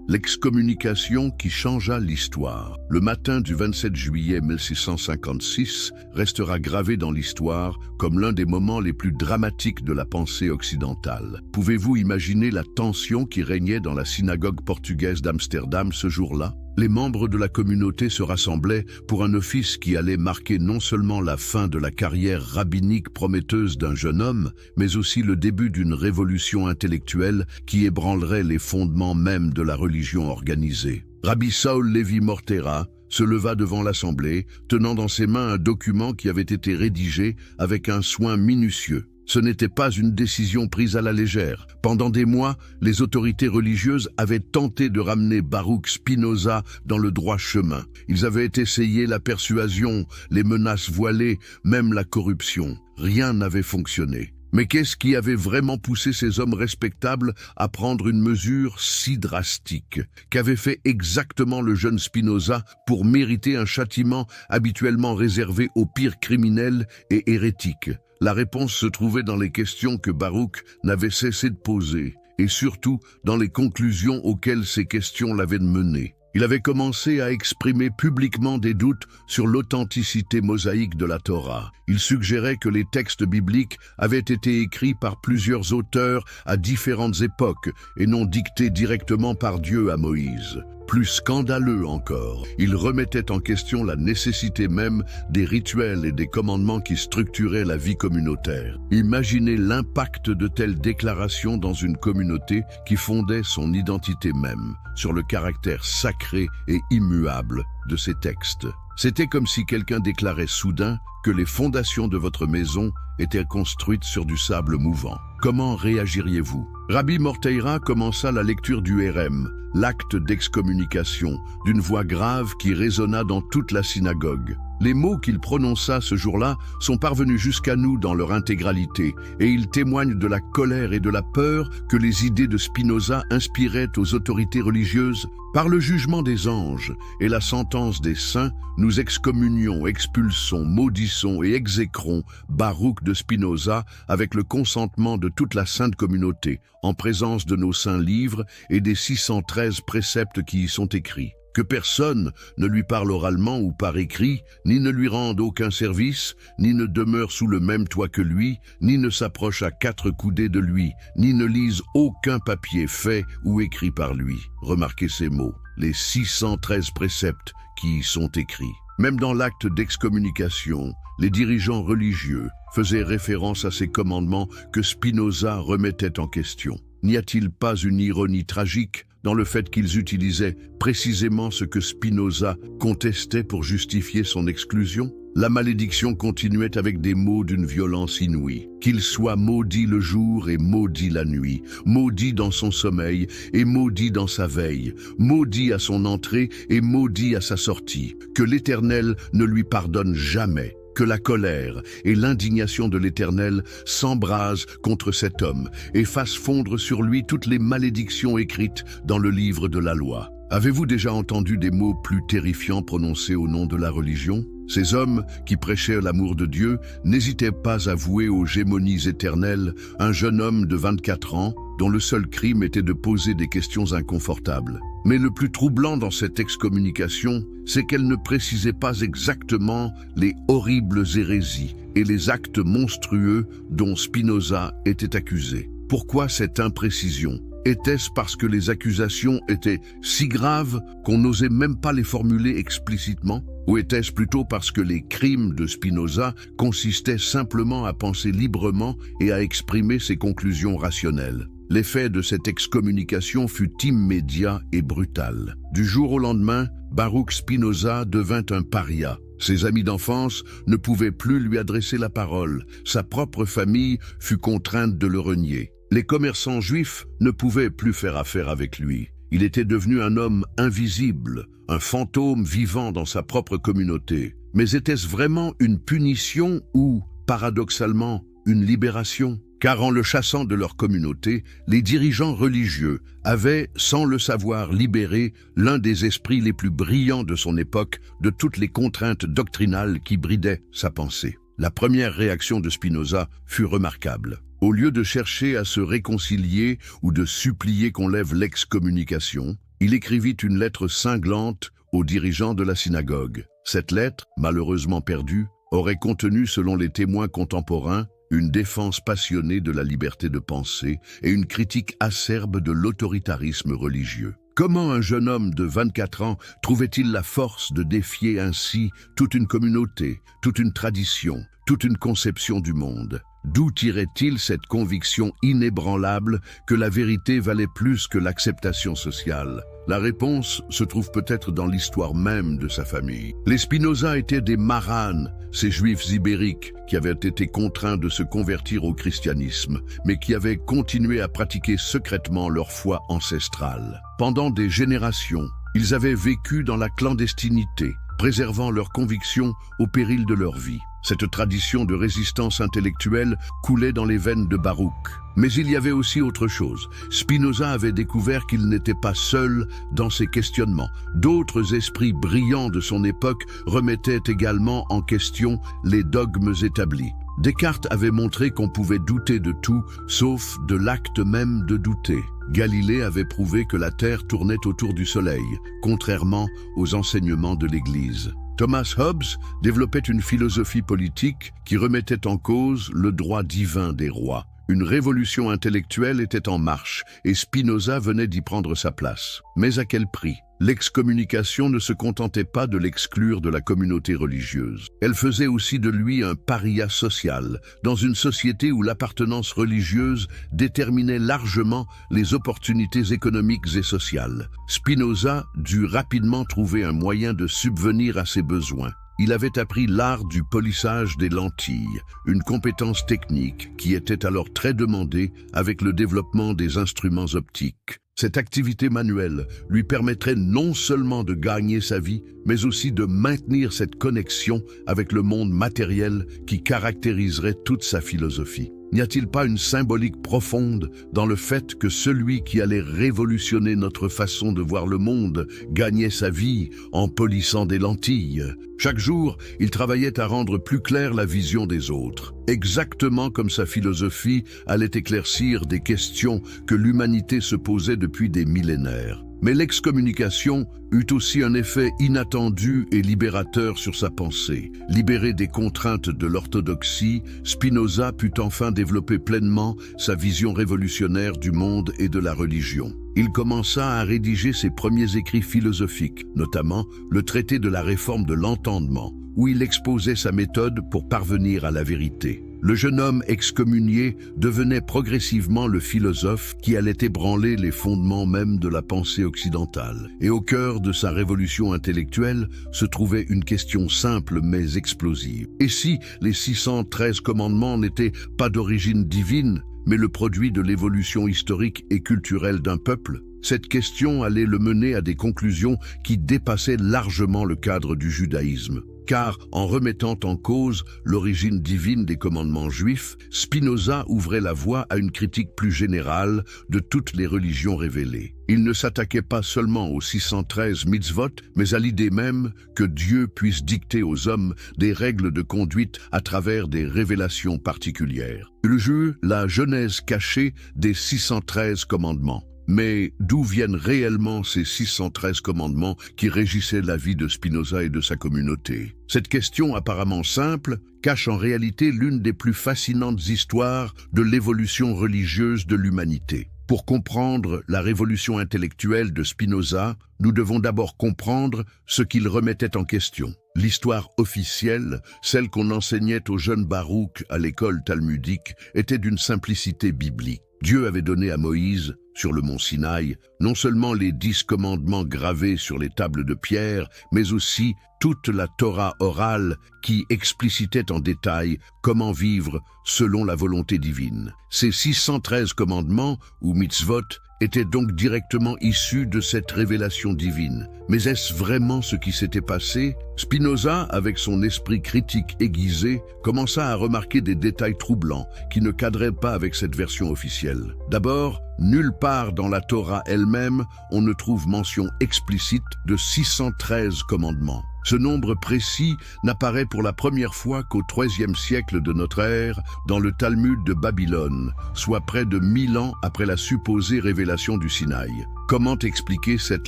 L'excommunication qui changea l'histoire. Le matin du 27 juillet 1656 restera gravé dans l'histoire comme l'un des moments les plus dramatiques de la pensée occidentale. Pouvez-vous imaginer la tension qui régnait dans la synagogue portugaise d'Amsterdam ce jour-là? Les membres de la communauté se rassemblaient pour un office qui allait marquer non seulement la fin de la carrière rabbinique prometteuse d'un jeune homme, mais aussi le début d'une révolution intellectuelle qui ébranlerait les fondements même de la religion organisée. Rabbi Saul Levi Morteira se leva devant l'assemblée, tenant dans ses mains un document qui avait été rédigé avec un soin minutieux. Ce n'était pas une décision prise à la légère. Pendant des mois, les autorités religieuses avaient tenté de ramener Baruch Spinoza dans le droit chemin. Ils avaient essayé la persuasion, les menaces voilées, même la corruption. Rien n'avait fonctionné. Mais qu'est-ce qui avait vraiment poussé ces hommes respectables à prendre une mesure si drastique? Qu'avait fait exactement le jeune Spinoza pour mériter un châtiment habituellement réservé aux pires criminels et hérétiques? La réponse se trouvait dans les questions que Baruch n'avait cessé de poser, et surtout dans les conclusions auxquelles ces questions l'avaient mené. Il avait commencé à exprimer publiquement des doutes sur l'authenticité mosaïque de la Torah. Il suggérait que les textes bibliques avaient été écrits par plusieurs auteurs à différentes époques et non dictés directement par Dieu à Moïse. Plus scandaleux encore, il remettait en question la nécessité même des rituels et des commandements qui structuraient la vie communautaire. Imaginez l'impact de telles déclarations dans une communauté qui fondait son identité même sur le caractère sacré et immuable de ces textes. C'était comme si quelqu'un déclarait soudain que les fondations de votre maison étaient construites sur du sable mouvant. Comment réagiriez-vous? Rabbi Morteira commença la lecture du Hérem, l'acte d'excommunication, d'une voix grave qui résonna dans toute la synagogue. Les mots qu'il prononça ce jour-là sont parvenus jusqu'à nous dans leur intégralité, et ils témoignent de la colère et de la peur que les idées de Spinoza inspiraient aux autorités religieuses. Par le jugement des anges et la sentence des saints, nous excommunions, expulsons, maudissons et exécrons Baruch de Spinoza avec le consentement de toute la sainte communauté, en présence de nos saints livres et des 613 préceptes qui y sont écrits. Que personne ne lui parle oralement ou par écrit, ni ne lui rende aucun service, ni ne demeure sous le même toit que lui, ni ne s'approche à 4 coudées de lui, ni ne lise aucun papier fait ou écrit par lui. Remarquez ces mots, les 613 préceptes qui y sont écrits. Même dans l'acte d'excommunication, les dirigeants religieux faisaient référence à ces commandements que Spinoza remettait en question. N'y a-t-il pas une ironie tragique dans le fait qu'ils utilisaient précisément ce que Spinoza contestait pour justifier son exclusion? La malédiction continuait avec des mots d'une violence inouïe. Qu'il soit maudit le jour et maudit la nuit, maudit dans son sommeil et maudit dans sa veille, maudit à son entrée et maudit à sa sortie. Que l'Éternel ne lui pardonne jamais. Que la colère et l'indignation de l'Éternel s'embrasent contre cet homme et fassent fondre sur lui toutes les malédictions écrites dans le livre de la loi. Avez-vous déjà entendu des mots plus terrifiants prononcés au nom de la religion? Ces hommes qui prêchaient l'amour de Dieu n'hésitaient pas à vouer aux gémonies éternelles un jeune homme de 24 ans dont le seul crime était de poser des questions inconfortables. Mais le plus troublant dans cette excommunication, c'est qu'elle ne précisait pas exactement les horribles hérésies et les actes monstrueux dont Spinoza était accusé. Pourquoi cette imprécision? Était-ce parce que les accusations étaient si graves qu'on n'osait même pas les formuler explicitement? Ou était-ce plutôt parce que les crimes de Spinoza consistaient simplement à penser librement et à exprimer ses conclusions rationnelles? L'effet de cette excommunication fut immédiat et brutal. Du jour au lendemain, Baruch Spinoza devint un paria. Ses amis d'enfance ne pouvaient plus lui adresser la parole. Sa propre famille fut contrainte de le renier. Les commerçants juifs ne pouvaient plus faire affaire avec lui. Il était devenu un homme invisible, un fantôme vivant dans sa propre communauté. Mais était-ce vraiment une punition ou, paradoxalement, une libération? Car en le chassant de leur communauté, les dirigeants religieux avaient, sans le savoir, libéré l'un des esprits les plus brillants de son époque de toutes les contraintes doctrinales qui bridaient sa pensée. La première réaction de Spinoza fut remarquable. Au lieu de chercher à se réconcilier ou de supplier qu'on lève l'excommunication, il écrivit une lettre cinglante aux dirigeants de la synagogue. Cette lettre, malheureusement perdue, aurait contenu, selon les témoins contemporains, une défense passionnée de la liberté de penser et une critique acerbe de l'autoritarisme religieux. Comment un jeune homme de 24 ans trouvait-il la force de défier ainsi toute une communauté, toute une tradition, toute une conception du monde? D'où tirait-il cette conviction inébranlable que la vérité valait plus que l'acceptation sociale? La réponse se trouve peut-être dans l'histoire même de sa famille. Les Spinoza étaient des maranes, ces juifs ibériques qui avaient été contraints de se convertir au christianisme, mais qui avaient continué à pratiquer secrètement leur foi ancestrale. Pendant des générations, ils avaient vécu dans la clandestinité, préservant leurs convictions au péril de leur vie. Cette tradition de résistance intellectuelle coulait dans les veines de Baruch. Mais il y avait aussi autre chose. Spinoza avait découvert qu'il n'était pas seul dans ses questionnements. D'autres esprits brillants de son époque remettaient également en question les dogmes établis. Descartes avait montré qu'on pouvait douter de tout, sauf de l'acte même de douter. Galilée avait prouvé que la Terre tournait autour du Soleil, contrairement aux enseignements de l'Église. Thomas Hobbes développait une philosophie politique qui remettait en cause le droit divin des rois. Une révolution intellectuelle était en marche et Spinoza venait d'y prendre sa place. Mais à quel prix? L'excommunication ne se contentait pas de l'exclure de la communauté religieuse. Elle faisait aussi de lui un paria social, dans une société où l'appartenance religieuse déterminait largement les opportunités économiques et sociales. Spinoza dut rapidement trouver un moyen de subvenir à ses besoins. il avait appris l'art du polissage des lentilles, une compétence technique qui était alors très demandée avec le développement des instruments optiques. Cette activité manuelle lui permettrait non seulement de gagner sa vie, mais aussi de maintenir cette connexion avec le monde matériel qui caractériserait toute sa philosophie. N'y a-t-il pas une symbolique profonde dans le fait que celui qui allait révolutionner notre façon de voir le monde gagnait sa vie en polissant des lentilles? Chaque jour, il travaillait à rendre plus claire la vision des autres, exactement comme sa philosophie allait éclaircir des questions que l'humanité se posait depuis des millénaires. Mais l'excommunication eut aussi un effet inattendu et libérateur sur sa pensée. Libéré des contraintes de l'orthodoxie, Spinoza put enfin développer pleinement sa vision révolutionnaire du monde et de la religion. Il commença à rédiger ses premiers écrits philosophiques, notamment le traité de la réforme de l'entendement, où il exposait sa méthode pour parvenir à la vérité. Le jeune homme excommunié devenait progressivement le philosophe qui allait ébranler les fondements même de la pensée occidentale. Et au cœur de sa révolution intellectuelle se trouvait une question simple mais explosive. Et si les 613 commandements n'étaient pas d'origine divine, mais le produit de l'évolution historique et culturelle d'un peuple? Cette question allait le mener à des conclusions qui dépassaient largement le cadre du judaïsme. Car, en remettant en cause l'origine divine des commandements juifs, Spinoza ouvrait la voie à une critique plus générale de toutes les religions révélées. Il ne s'attaquait pas seulement aux 613 mitzvot, mais à l'idée même que Dieu puisse dicter aux hommes des règles de conduite à travers des révélations particulières. Il joue la genèse cachée des 613 commandements. Mais d'où viennent réellement ces 613 commandements qui régissaient la vie de Spinoza et de sa communauté? Cette question apparemment simple cache en réalité l'une des plus fascinantes histoires de l'évolution religieuse de l'humanité. Pour comprendre la révolution intellectuelle de Spinoza, nous devons d'abord comprendre ce qu'il remettait en question. L'histoire officielle, celle qu'on enseignait au jeune Baruch à l'école talmudique, était d'une simplicité biblique. Dieu avait donné à Moïse, sur le mont Sinaï, non seulement les 10 commandements gravés sur les tables de pierre, mais aussi toute la Torah orale qui explicitait en détail comment vivre selon la volonté divine. Ces 613 commandements, ou mitzvot, étaient donc directement issus de cette révélation divine. Mais est-ce vraiment ce qui s'était passé? Spinoza, avec son esprit critique aiguisé, commença à remarquer des détails troublants qui ne cadraient pas avec cette version officielle. D'abord, nulle part dans la Torah elle-même, on ne trouve mention explicite de 613 commandements. Ce nombre précis n'apparaît pour la première fois qu'au IIIe siècle de notre ère, dans le Talmud de Babylone, soit près de 1000 ans après la supposée révélation du Sinaï. Comment expliquer cette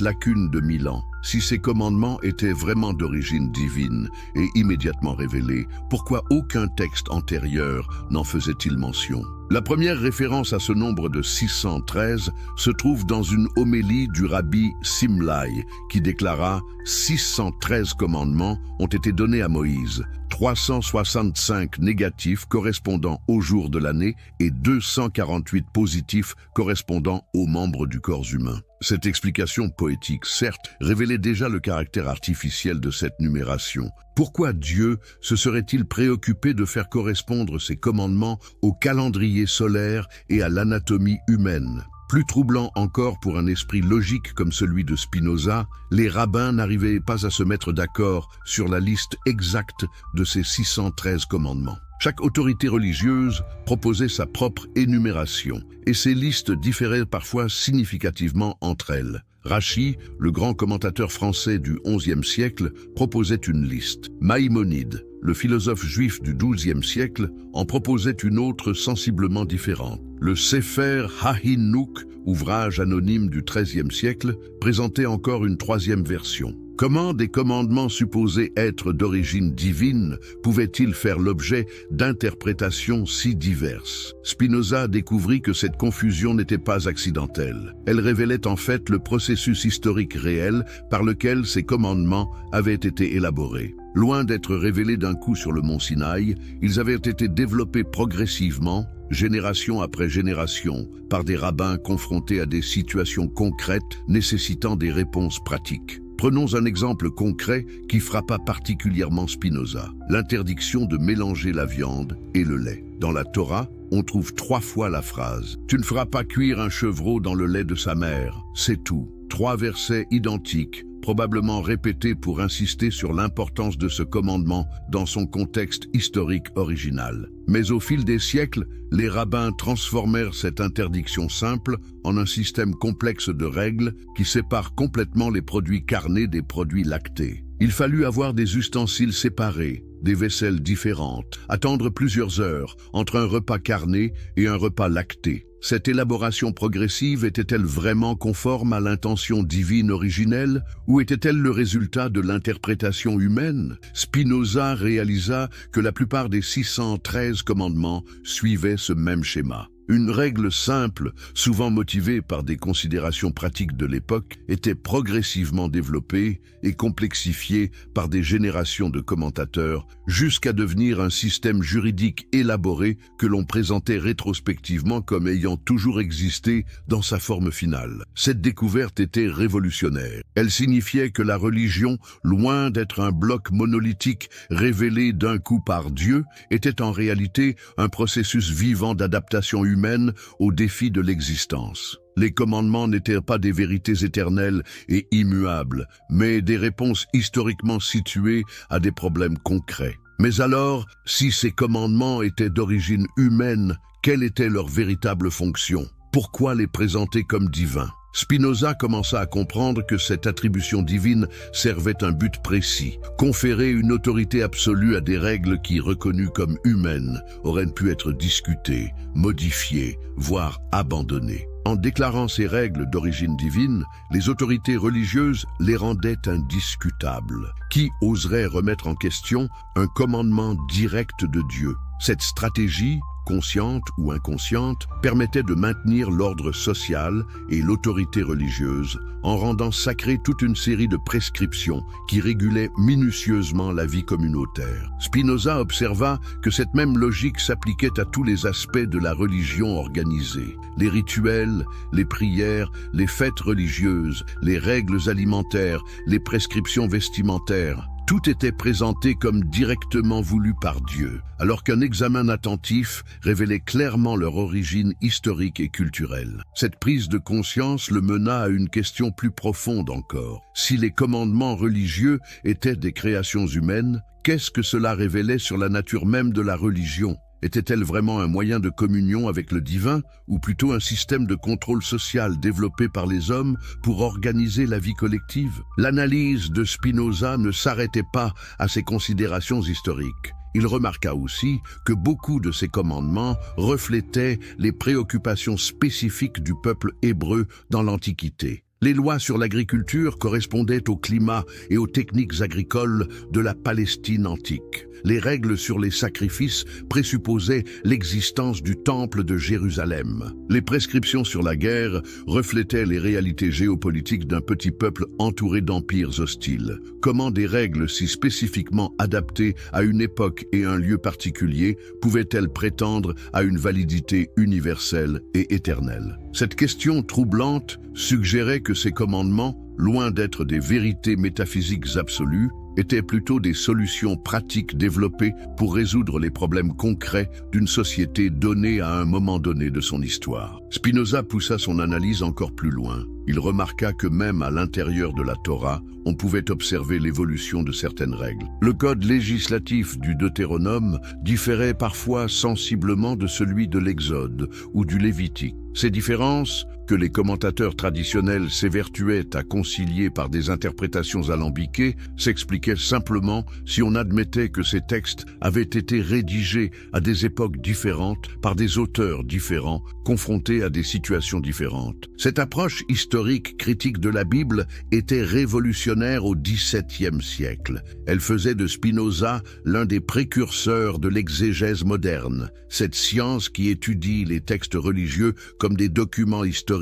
lacune de 1000 ans? Si ces commandements étaient vraiment d'origine divine et immédiatement révélés, pourquoi aucun texte antérieur n'en faisait-il mention? La première référence à ce nombre de 613 se trouve dans une homélie du rabbi Simlai, qui déclara « 613 commandements ont été donnés à Moïse, 365 négatifs correspondant au jour de l'année et 248 positifs correspondant aux membres du corps humain ». Cette explication poétique, certes, révélait déjà le caractère artificiel de cette numération. Pourquoi Dieu se serait-il préoccupé de faire correspondre ses commandements au calendrier solaire et à l'anatomie humaine? Plus troublant encore pour un esprit logique comme celui de Spinoza, les rabbins n'arrivaient pas à se mettre d'accord sur la liste exacte de ces 613 commandements. Chaque autorité religieuse proposait sa propre énumération, et ces listes différaient parfois significativement entre elles. Rachi, le grand commentateur français du XIe siècle, proposait une liste. Maïmonide, le philosophe juif du XIIe siècle, en proposait une autre sensiblement différente. Le Sefer HaHinuk, ouvrage anonyme du XIIIe siècle, présentait encore une troisième version. Comment des commandements supposés être d'origine divine pouvaient-ils faire l'objet d'interprétations si diverses? Spinoza découvrit que cette confusion n'était pas accidentelle. Elle révélait en fait le processus historique réel par lequel ces commandements avaient été élaborés. Loin d'être révélés d'un coup sur le mont Sinaï, ils avaient été développés progressivement, génération après génération, par des rabbins confrontés à des situations concrètes nécessitant des réponses pratiques. Prenons un exemple concret qui frappa particulièrement Spinoza, l'interdiction de mélanger la viande et le lait. Dans la Torah, on trouve 3 fois la phrase « Tu ne feras pas cuire un chevreau dans le lait de sa mère ». C'est tout. 3 versets identiques, probablement répétés pour insister sur l'importance de ce commandement dans son contexte historique original. Mais au fil des siècles, les rabbins transformèrent cette interdiction simple en un système complexe de règles qui sépare complètement les produits carnés des produits lactés. Il fallut avoir des ustensiles séparés, des vaisselles différentes, attendre plusieurs heures entre un repas carné et un repas lacté. Cette élaboration progressive était-elle vraiment conforme à l'intention divine originelle ou était-elle le résultat de l'interprétation humaine? Spinoza réalisa que la plupart des 613 commandements suivaient ce même schéma. Une règle simple, souvent motivée par des considérations pratiques de l'époque, était progressivement développée et complexifiée par des générations de commentateurs jusqu'à devenir un système juridique élaboré que l'on présentait rétrospectivement comme ayant toujours existé dans sa forme finale. Cette découverte était révolutionnaire. Elle signifiait que la religion, loin d'être un bloc monolithique révélé d'un coup par Dieu, était en réalité un processus vivant d'adaptation humaine aux défis de l'existence. Les commandements n'étaient pas des vérités éternelles et immuables, mais des réponses historiquement situées à des problèmes concrets. Mais alors, si ces commandements étaient d'origine humaine, quelle était leur véritable fonction? Pourquoi les présenter comme divins? Spinoza commença à comprendre que cette attribution divine servait un but précis, conférer une autorité absolue à des règles qui, reconnues comme humaines, auraient pu être discutées, modifiées, voire abandonnées. En déclarant ces règles d'origine divine, les autorités religieuses les rendaient indiscutables. Qui oserait remettre en question un commandement direct de Dieu? Cette stratégie, consciente ou inconsciente, permettait de maintenir l'ordre social et l'autorité religieuse en rendant sacrée toute une série de prescriptions qui régulaient minutieusement la vie communautaire. Spinoza observa que cette même logique s'appliquait à tous les aspects de la religion organisée. Les rituels, les prières, les fêtes religieuses, les règles alimentaires, les prescriptions vestimentaires. Tout était présenté comme directement voulu par Dieu, alors qu'un examen attentif révélait clairement leur origine historique et culturelle. Cette prise de conscience le mena à une question plus profonde encore. Si les commandements religieux étaient des créations humaines, qu'est-ce que cela révélait sur la nature même de la religion? Était-elle vraiment un moyen de communion avec le divin, ou plutôt un système de contrôle social développé par les hommes pour organiser la vie collective? L'analyse de Spinoza ne s'arrêtait pas à ces considérations historiques. Il remarqua aussi que beaucoup de ces commandements reflétaient les préoccupations spécifiques du peuple hébreu dans l'Antiquité. Les lois sur l'agriculture correspondaient au climat et aux techniques agricoles de la Palestine antique. Les règles sur les sacrifices présupposaient l'existence du temple de Jérusalem. Les prescriptions sur la guerre reflétaient les réalités géopolitiques d'un petit peuple entouré d'empires hostiles. Comment des règles si spécifiquement adaptées à une époque et un lieu particulier pouvaient-elles prétendre à une validité universelle et éternelle? Cette question troublante suggérait que ces commandements, loin d'être des vérités métaphysiques absolues, étaient plutôt des solutions pratiques développées pour résoudre les problèmes concrets d'une société donnée à un moment donné de son histoire. Spinoza poussa son analyse encore plus loin. Il remarqua que même à l'intérieur de la Torah, on pouvait observer l'évolution de certaines règles. Le code législatif du Deutéronome différait parfois sensiblement de celui de l'Exode ou du Lévitique. Ces différences, que les commentateurs traditionnels s'évertuaient à concilier par des interprétations alambiquées, s'expliquaient simplement si on admettait que ces textes avaient été rédigés à des époques différentes par des auteurs différents, confrontés à des situations différentes. Cette approche historique critique de la Bible était révolutionnaire au XVIIe siècle. Elle faisait de Spinoza l'un des précurseurs de l'exégèse moderne, cette science qui étudie les textes religieux comme des documents historiques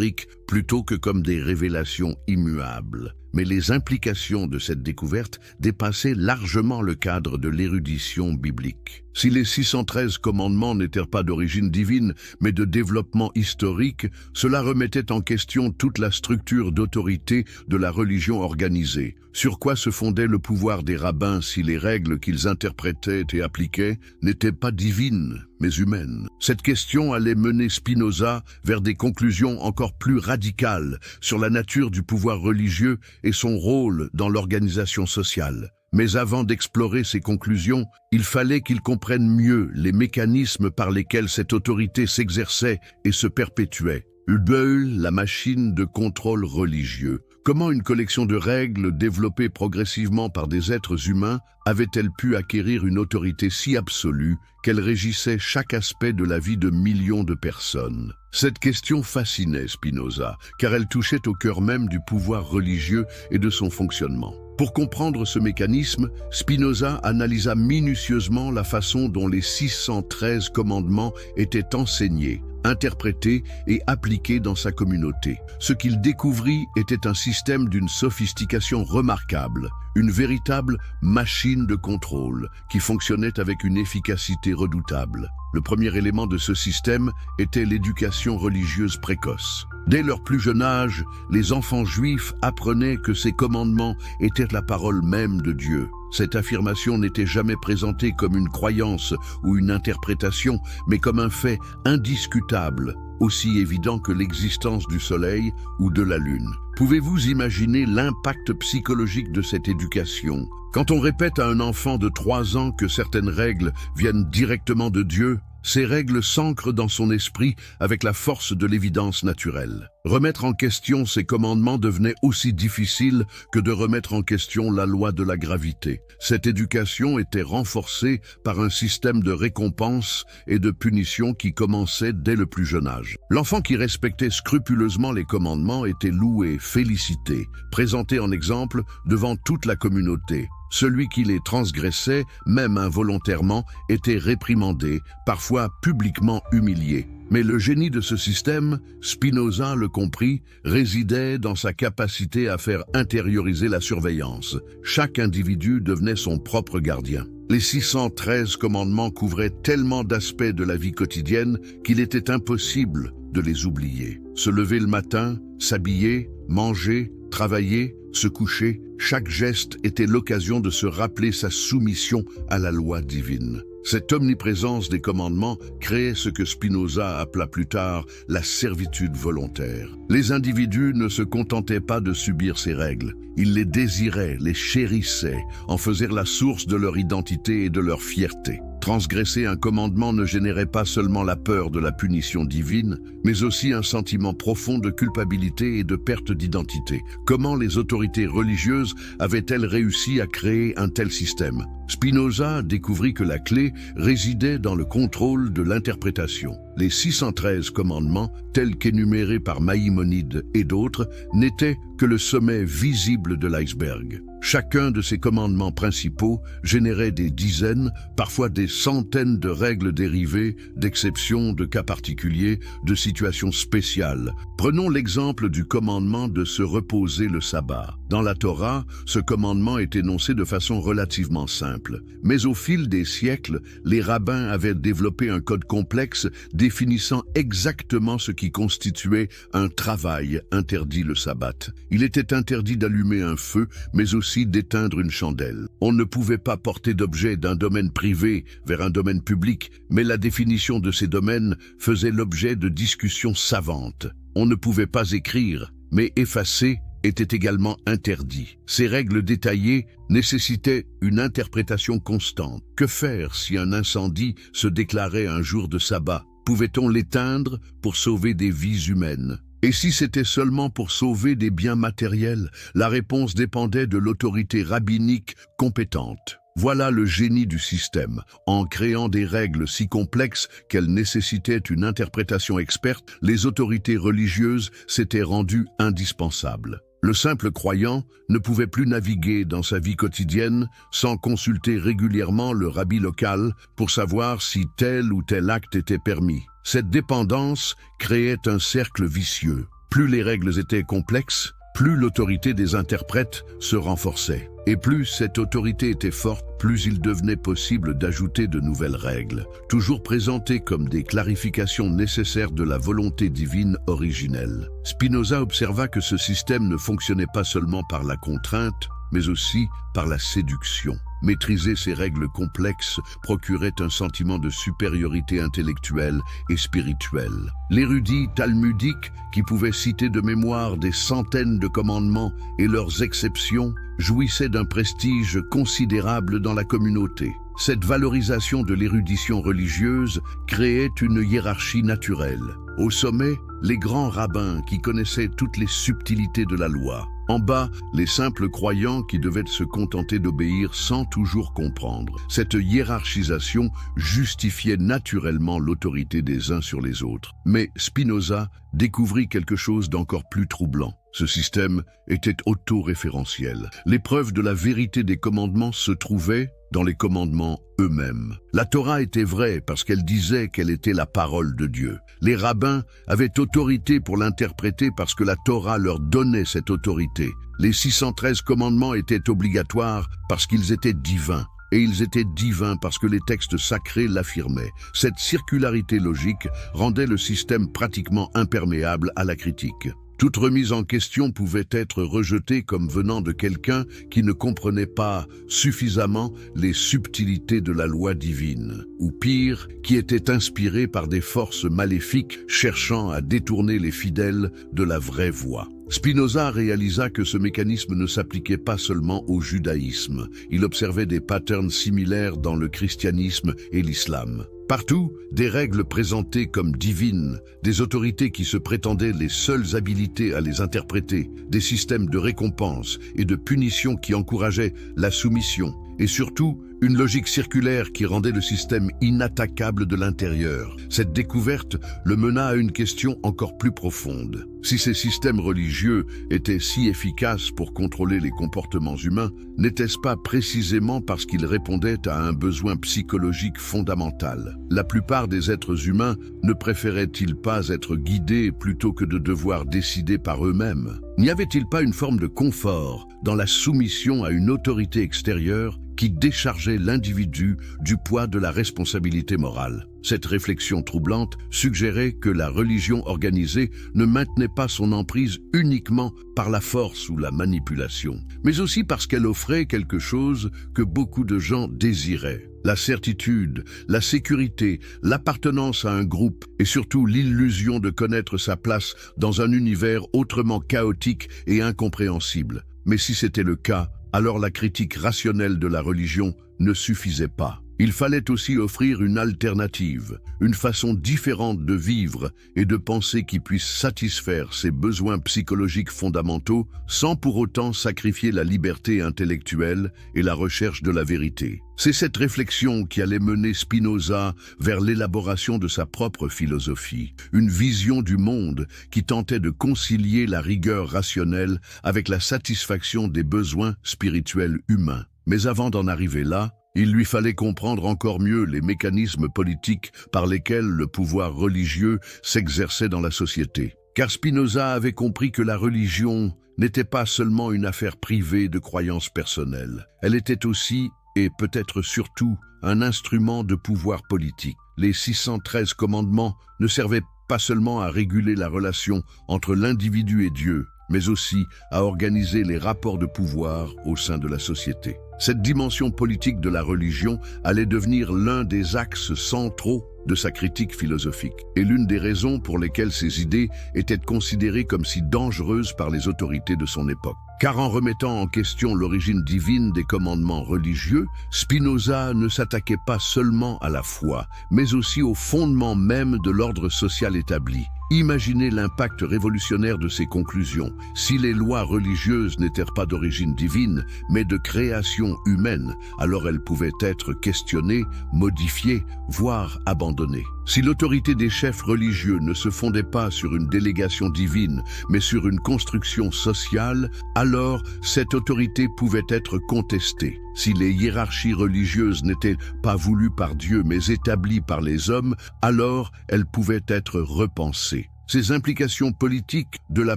plutôt que comme des révélations immuables. Mais les implications de cette découverte dépassaient largement le cadre de l'érudition biblique. Si les 613 commandements n'étaient pas d'origine divine, mais de développement historique, cela remettait en question toute la structure d'autorité de la religion organisée. Sur quoi se fondait le pouvoir des rabbins si les règles qu'ils interprétaient et appliquaient n'étaient pas divines, mais humaines? Cette question allait mener Spinoza vers des conclusions encore plus radicales sur la nature du pouvoir religieux et son rôle dans l'organisation sociale. Mais avant d'explorer ces conclusions, il fallait qu'il comprenne mieux les mécanismes par lesquels cette autorité s'exerçait et se perpétuait. La machine de contrôle religieux. Comment une collection de règles développées progressivement par des êtres humains avait-elle pu acquérir une autorité si absolue qu'elle régissait chaque aspect de la vie de millions de personnes? Cette question fascinait Spinoza, car elle touchait au cœur même du pouvoir religieux et de son fonctionnement. Pour comprendre ce mécanisme, Spinoza analysa minutieusement la façon dont les 613 commandements étaient enseignés, interprété et appliqué dans sa communauté. Ce qu'il découvrit était un système d'une sophistication remarquable, une véritable machine de contrôle qui fonctionnait avec une efficacité redoutable. Le premier élément de ce système était l'éducation religieuse précoce. Dès leur plus jeune âge, les enfants juifs apprenaient que ces commandements étaient la parole même de Dieu. Cette affirmation n'était jamais présentée comme une croyance ou une interprétation, mais comme un fait indiscutable, aussi évident que l'existence du soleil ou de la lune. Pouvez-vous imaginer l'impact psychologique de cette éducation? Quand on répète à un enfant de 3 ans que certaines règles viennent directement de Dieu, ces règles s'ancrent dans son esprit avec la force de l'évidence naturelle. Remettre en question ces commandements devenait aussi difficile que de remettre en question la loi de la gravité. Cette éducation était renforcée par un système de récompense et de punition qui commençait dès le plus jeune âge. L'enfant qui respectait scrupuleusement les commandements était loué, félicité, présenté en exemple devant toute la communauté. Celui qui les transgressait, même involontairement, était réprimandé, parfois publiquement humilié. Mais le génie de ce système, Spinoza le comprit, résidait dans sa capacité à faire intérioriser la surveillance. Chaque individu devenait son propre gardien. Les 613 commandements couvraient tellement d'aspects de la vie quotidienne qu'il était impossible de les oublier. Se lever le matin, s'habiller, manger, travailler, se coucher, chaque geste était l'occasion de se rappeler sa soumission à la loi divine. Cette omniprésence des commandements créait ce que Spinoza appela plus tard la servitude volontaire. Les individus ne se contentaient pas de subir ces règles. Ils les désiraient, les chérissaient, en faisaient la source de leur identité et de leur fierté. Transgresser un commandement ne générait pas seulement la peur de la punition divine, mais aussi un sentiment profond de culpabilité et de perte d'identité. Comment les autorités religieuses avaient-elles réussi à créer un tel système? Spinoza découvrit que la clé résidait dans le contrôle de l'interprétation. Les 613 commandements, tels qu'énumérés par Maïmonide et d'autres, n'étaient que le sommet visible de l'iceberg. Chacun de ces commandements principaux générait des dizaines, parfois des centaines de règles dérivées, d'exceptions, de cas particuliers, de situations spéciales. Prenons l'exemple du commandement de se reposer le sabbat. Dans la Torah, ce commandement est énoncé de façon relativement simple. Mais au fil des siècles, les rabbins avaient développé un code complexe définissant exactement ce qui constituait un travail interdit le sabbat. Il était interdit d'allumer un feu, mais aussi d'éteindre une chandelle. On ne pouvait pas porter d'objets d'un domaine privé vers un domaine public, mais la définition de ces domaines faisait l'objet de discussions savantes. On ne pouvait pas écrire, mais effacer était également interdit. Ces règles détaillées nécessitaient une interprétation constante. Que faire si un incendie se déclarait un jour de sabbat? Pouvait-on l'éteindre pour sauver des vies humaines? Et si c'était seulement pour sauver des biens matériels, la réponse dépendait de l'autorité rabbinique compétente. Voilà le génie du système. En créant des règles si complexes qu'elles nécessitaient une interprétation experte, les autorités religieuses s'étaient rendues indispensables. Le simple croyant ne pouvait plus naviguer dans sa vie quotidienne sans consulter régulièrement le rabbi local pour savoir si tel ou tel acte était permis. Cette dépendance créait un cercle vicieux. Plus les règles étaient complexes, plus l'autorité des interprètes se renforçait. Et plus cette autorité était forte, plus il devenait possible d'ajouter de nouvelles règles, toujours présentées comme des clarifications nécessaires de la volonté divine originelle. Spinoza observa que ce système ne fonctionnait pas seulement par la contrainte, mais aussi par la séduction. Maîtriser ces règles complexes procurait un sentiment de supériorité intellectuelle et spirituelle. L'érudit talmudique, qui pouvait citer de mémoire des centaines de commandements et leurs exceptions, jouissait d'un prestige considérable dans la communauté. Cette valorisation de l'érudition religieuse créait une hiérarchie naturelle. Au sommet, les grands rabbins qui connaissaient toutes les subtilités de la loi. En bas, les simples croyants qui devaient se contenter d'obéir sans toujours comprendre. Cette hiérarchisation justifiait naturellement l'autorité des uns sur les autres. Mais Spinoza découvrit quelque chose d'encore plus troublant. Ce système était autoréférentiel. L'épreuve de la vérité des commandements se trouvait dans les commandements eux-mêmes. La Torah était vraie parce qu'elle disait qu'elle était la parole de Dieu. Les rabbins avaient autorité pour l'interpréter parce que la Torah leur donnait cette autorité. Les 613 commandements étaient obligatoires parce qu'ils étaient divins. Et ils étaient divins parce que les textes sacrés l'affirmaient. Cette circularité logique rendait le système pratiquement imperméable à la critique. Toute remise en question pouvait être rejetée comme venant de quelqu'un qui ne comprenait pas suffisamment les subtilités de la loi divine, ou pire, qui était inspiré par des forces maléfiques cherchant à détourner les fidèles de la vraie voie. Spinoza réalisa que ce mécanisme ne s'appliquait pas seulement au judaïsme. Il observait des patterns similaires dans le christianisme et l'islam. Partout, des règles présentées comme divines, des autorités qui se prétendaient les seules habilités à les interpréter, des systèmes de récompense et de punition qui encourageaient la soumission, et surtout, une logique circulaire qui rendait le système inattaquable de l'intérieur. Cette découverte le mena à une question encore plus profonde. Si ces systèmes religieux étaient si efficaces pour contrôler les comportements humains, n'était-ce pas précisément parce qu'ils répondaient à un besoin psychologique fondamental? La plupart des êtres humains ne préféraient-ils pas être guidés plutôt que de devoir décider par eux-mêmes? N'y avait-il pas une forme de confort dans la soumission à une autorité extérieure qui déchargeait l'individu du poids de la responsabilité morale? Cette réflexion troublante suggérait que la religion organisée ne maintenait pas son emprise uniquement par la force ou la manipulation, mais aussi parce qu'elle offrait quelque chose que beaucoup de gens désiraient. La certitude, la sécurité, l'appartenance à un groupe et surtout l'illusion de connaître sa place dans un univers autrement chaotique et incompréhensible. Mais si c'était le cas, alors la critique rationnelle de la religion ne suffisait pas. Il fallait aussi offrir une alternative, une façon différente de vivre et de penser qui puisse satisfaire ses besoins psychologiques fondamentaux sans pour autant sacrifier la liberté intellectuelle et la recherche de la vérité. C'est cette réflexion qui allait mener Spinoza vers l'élaboration de sa propre philosophie, une vision du monde qui tentait de concilier la rigueur rationnelle avec la satisfaction des besoins spirituels humains. Mais avant d'en arriver là, il lui fallait comprendre encore mieux les mécanismes politiques par lesquels le pouvoir religieux s'exerçait dans la société. Car Spinoza avait compris que la religion n'était pas seulement une affaire privée de croyances personnelles. Elle était aussi, et peut-être surtout, un instrument de pouvoir politique. Les 613 commandements ne servaient pas seulement à réguler la relation entre l'individu et Dieu, mais aussi à organiser les rapports de pouvoir au sein de la société. Cette dimension politique de la religion allait devenir l'un des axes centraux de sa critique philosophique, et l'une des raisons pour lesquelles ces idées étaient considérées comme si dangereuses par les autorités de son époque. Car en remettant en question l'origine divine des commandements religieux, Spinoza ne s'attaquait pas seulement à la foi, mais aussi au fondement même de l'ordre social établi. Imaginez l'impact révolutionnaire de ces conclusions. Si les lois religieuses n'étaient pas d'origine divine, mais de création humaine, alors elles pouvaient être questionnées, modifiées, voire abandonnées. Si l'autorité des chefs religieux ne se fondait pas sur une délégation divine, mais sur une construction sociale, alors cette autorité pouvait être contestée. Si les hiérarchies religieuses n'étaient pas voulues par Dieu mais établies par les hommes, alors elles pouvaient être repensées. Ces implications politiques de la